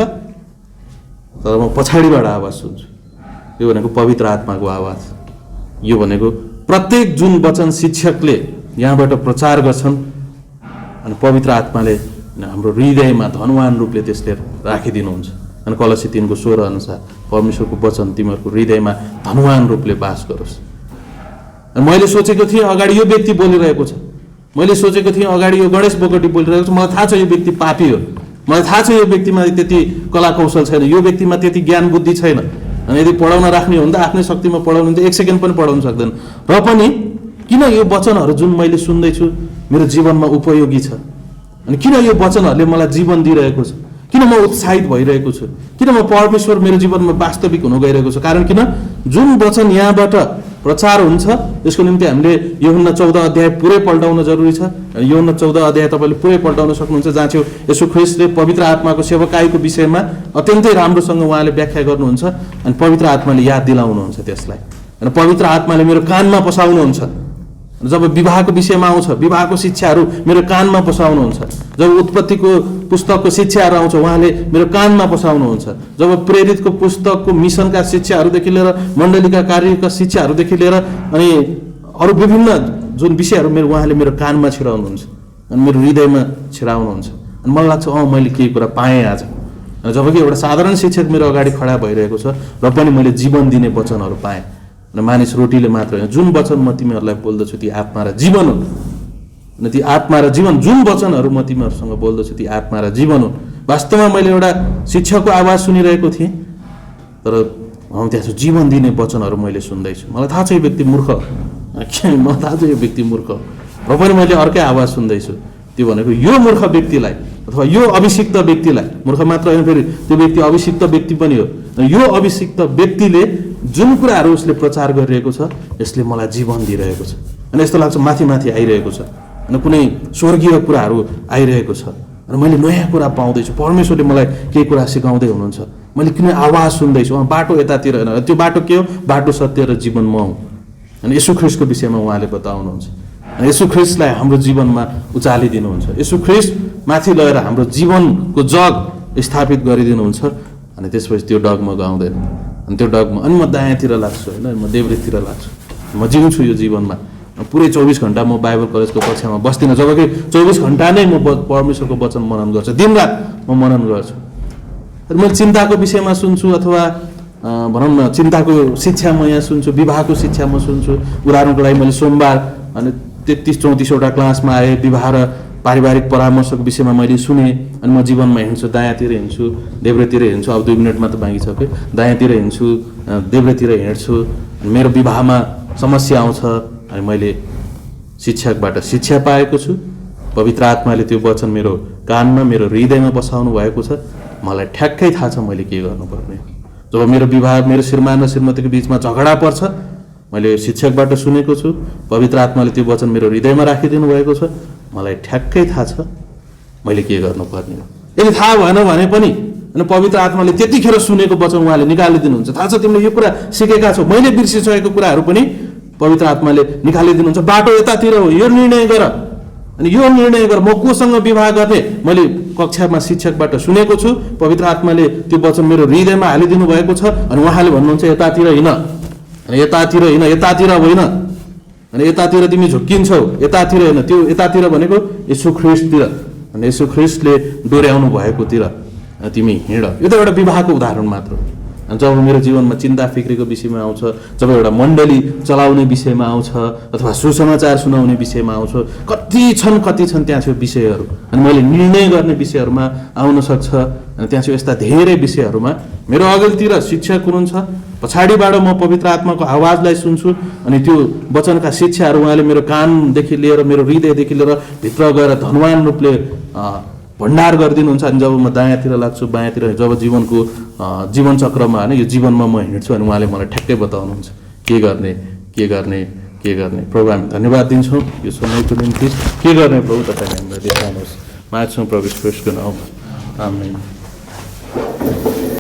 तर म पछाडिबाट आवाज सुन्छु। यो भनेको पवित्र आत्माको आवाज। यो भनेको प्रत्येक जुन वचन शिक्षकले यहाँबाट प्रचार गर्छन् अनि पवित्र आत्माले हाम्रो हृदयमा धनवान रूपले त्यसले राखिदिनुहुन्छ। अनि कलसी 3:16 अनुसार परमेश्वरको वचन तिमीहरूको हृदयमा धनवान रूपले बास गरोस्। अनि मैले सोचेको थिएँ अगाडि यो व्यक्ति बोलिरहेको छ, मैले सोचेको थिएँ अगाडि यो गणेश बोगटी बोलिरहेको छ, मलाई थाहा छ यो व्यक्ति पापी हो, मलाई थाहा छ यो व्यक्तिमा त्यति कला कौशल छैन, यो व्यक्तिमा त्यति ज्ञान बुद्धि छैन। अनि यदि पढाउन राख्ने हो भने त आफ्नै शक्तिमा पढाउनु त 1 सेकेन्ड पनि पढाउन सक्दैन। र पनि किन यो वचनहरू जुन मैले सुन्दैछु मेरो जीवनमा उपयोगी छ, अनि किन यो वचनहरूले मलाई जीवन दिइरहेको छ, किन म उत्साहित भइरहेको छु, किन म परमेश्वर मेरो जीवनमा वास्तविक हुन गइरहेको छ? कारण किन जुन वचन यहाँबाट प्रचार हुन्छ त्यसको निम्ति हामीले यूहन्ना 14 अध्याय पुरै पल्टाउन जरुरी छ। यूहन्ना 14 अध्याय तपाईँले पुरै पल्टाउन सक्नुहुन्छ, जहाँ चाहिँ येशू ख्रीष्टले पवित्र आत्माको सेवकाईको विषयमा अत्यन्तै राम्रोसँग उहाँले व्याख्या गर्नुहुन्छ अनि पवित्र आत्माले याद दिलाउनुहुन्छ त्यसलाई। अनि पवित्र आत्माले मेरो कानमा पसाउनुहुन्छ। जब विवाहको विषयमा आउँछ, विवाहको शिक्षाहरू मेरो कानमा पसाउनुहुन्छ। जब उत्पत्तिको पुस्तकको शिक्षाहरू आउँछ उहाँले मेरो कानमा पसाउनुहुन्छ। जब प्रेरितको पुस्तकको मिसनका शिक्षाहरूदेखि लिएर मण्डलीका कार्यका शिक्षाहरूदेखि लिएर अनि अरू विभिन्न जुन विषयहरू मेरो उहाँले मेरो कानमा छिराउनुहुन्छ अनि मेरो हृदयमा छिराउनुहुन्छ। अनि मलाई लाग्छ मैले केही कुरा पाएँ आज। जबकि एउटा साधारण शिक्षक मेरो अगाडि खडा भइरहेको छ र पनि मैले जीवन दिने वचनहरू पाएँ। र मानिस रोटीले मात्र होइन, जुन वचन म तिमीहरूलाई बोल्दछु ती आत्मा र जीवन हुन्। अनि ती आत्मा र जीवन जुन वचनहरू म तिमीहरूसँग बोल्दछु ती आत्मा र जीवन हुन्। वास्तवमा मैले एउटा शिक्षकको आवाज सुनिरहेको थिएँ, तर त्यहाँ जीवन दिने वचनहरू मैले सुन्दैछु। मलाई थाहा छ यो व्यक्ति मूर्ख, मलाई थाहा छ यो व्यक्ति मूर्ख, र पनि मैले अर्कै आवाज सुन्दैछु। त्यो भनेको यो मूर्ख व्यक्तिलाई अथवा यो अभिषिक्त व्यक्तिलाई, मूर्ख मात्र होइन फेरि त्यो व्यक्ति अभिषिक्त व्यक्ति पनि हो, यो अभिषिक्त व्यक्तिले जुन कुराहरू उसले प्रचार गरिरहेको छ यसले मलाई जीवन दिइरहेको छ। अनि यस्तो लाग्छ माथि माथि आइरहेको छ अनि कुनै स्वर्गीय कुराहरू आइरहेको छ र मैले नयाँ कुरा पाउँदैछु। परमेश्वरले मलाई केही कुरा सिकाउँदै हुनुहुन्छ। मैले कुनै आवाज सुन्दैछु, बाटो यतातिर होइन, त्यो बाटो के हो? बाटो सत्य र जीवन म हुँ। अनि येशू ख्रीष्टको विषयमा उहाँले बताउनुहुन्छ। अनि येशू ख्रीष्टलाई हाम्रो जीवनमा उचालिदिनुहुन्छ। येशू ख्रीष्ट माथि लगेर हाम्रो जीवनको जग स्थापित गरिदिनुहुन्छ। अनि त्यसपछि त्यो डगमा गाउँदैन, अनि त्यो डगमा अनि म दायाँतिर लाग्छु होइन, म देब्रेतिर लाग्छु, म जिउँछु यो जीवनमा। पुरै 24 घन्टा म बाइबल कलेजको कक्षामा बस्दिनँ, जबकि 24 घन्टा नै म परमेश्वरको वचन मनन गर्छु, दिनरात म मनन गर्छु। मैले चिन्ताको विषयमा सुन्छु अथवा भनौँ न चिन्ताको शिक्षा म यहाँ सुन्छु, विवाहको शिक्षा म सुन्छु। उदाहरणको लागि मैले सोमबार अनि 33-34वटा क्लासमा आएँ, विवाह र पारिवारिक परामर्शको विषयमा मैले सुनेँ। अनि म जीवनमा हिँड्छु, दायाँतिर हिँड्छु, देब्रेतिर हिँड्छु। अब 2 मिनटमा त बाँकी छ कि दायाँतिर हिँड्छु, देब्रेतिर हिँड्छु। मेरो विवाहमा समस्या आउँछ अनि मैले शिक्षकबाट शिक्षा पाएको छु। पवित्र आत्माले त्यो वचन मेरो कानमा मेरो हृदयमा बसाउनु भएको छ। मलाई ठ्याक्कै थाहा छ मैले के गर्नुपर्ने। जब मेरो विवाह मेरो श्रीमान र श्रीमतीको बिचमा झगडा पर्छ मैले शिक्षकबाट सुनेको छु, पवित्र आत्माले त्यो वचन मेरो हृदयमा राखिदिनु भएको छ। मलाई ठ्याक्कै थाहा छ मैले के गर्नुपर्ने हो। यदि थाहा भएन भने पनि अनि पवित्र आत्माले त्यतिखेर सुनेको वचन उहाँले निकालिदिनुहुन्छ। थाहा छ तिमीले यो कुरा सिकेका छौ, मैले बिर्सिसकेको कुराहरू पनि पवित्र आत्माले निकालिदिनुहुन्छ। बाटो यतातिर हो, यो निर्णय गर, अनि यो निर्णय गर म कोसँग विवाह गर्ने। मैले कक्षामा शिक्षकबाट सुनेको छु, पवित्र आत्माले त्यो वचन मेरो हृदयमा हालिदिनु भएको छ। अनि उहाँले भन्नुहुन्छ यतातिर हिँड, अनि यतातिर हिँड, यतातिर होइन, अनि यतातिर तिमी झुक्किन्छौ, यतातिर होइन। त्यो यतातिर भनेको येशू ख्रीष्टतिर, अनि येशू ख्रीष्टले डोर्याउनु भएकोतिर तिमी हिँड। यो त एउटा विवाहको उदाहरण मात्र। जब मेरो जीवनमा चिन्ता फिक्रीको विषयमा आउँछ, जब एउटा मण्डली चलाउने विषयमा आउँछ अथवा सुसमाचार सुनाउने विषयमा आउँछ, कति छन् त्यहाँ चाहिँ विषयहरू, अनि मैले निर्णय गर्ने विषयहरूमा आउन सक्छ। अनि त्यहाँ चाहिँ यस्ता धेरै विषयहरूमा मेरो अघिल्तिर शिक्षक हुनुहुन्छ, पछाडिबाट म पवित्र आत्माको आवाजलाई सुन्छु, अनि त्यो वचनका शिक्षाहरू उहाँले मेरो कानदेखि लिएर मेरो हृदयदेखि लिएर भित्र गएर धनवान रूपले भण्डार गरिदिनुहुन्छ। अनि जब म दायाँतिर लाग्छु, बायाँतिर जब जीवन चक्रमा होइन यो जीवनमा म हिँड्छु, अनि उहाँले मलाई ठ्याक्कै बताउनुहुन्छ के गर्ने। प्रभु हामी धन्यवाद दिन्छौँ यो सुन्नको निम्ति। के गर्ने प्रभु तपाईँले हामीलाई देखाउनुहोस्। माग्छौँ प्रभु ख्रीष्टको नाममा, आमेन।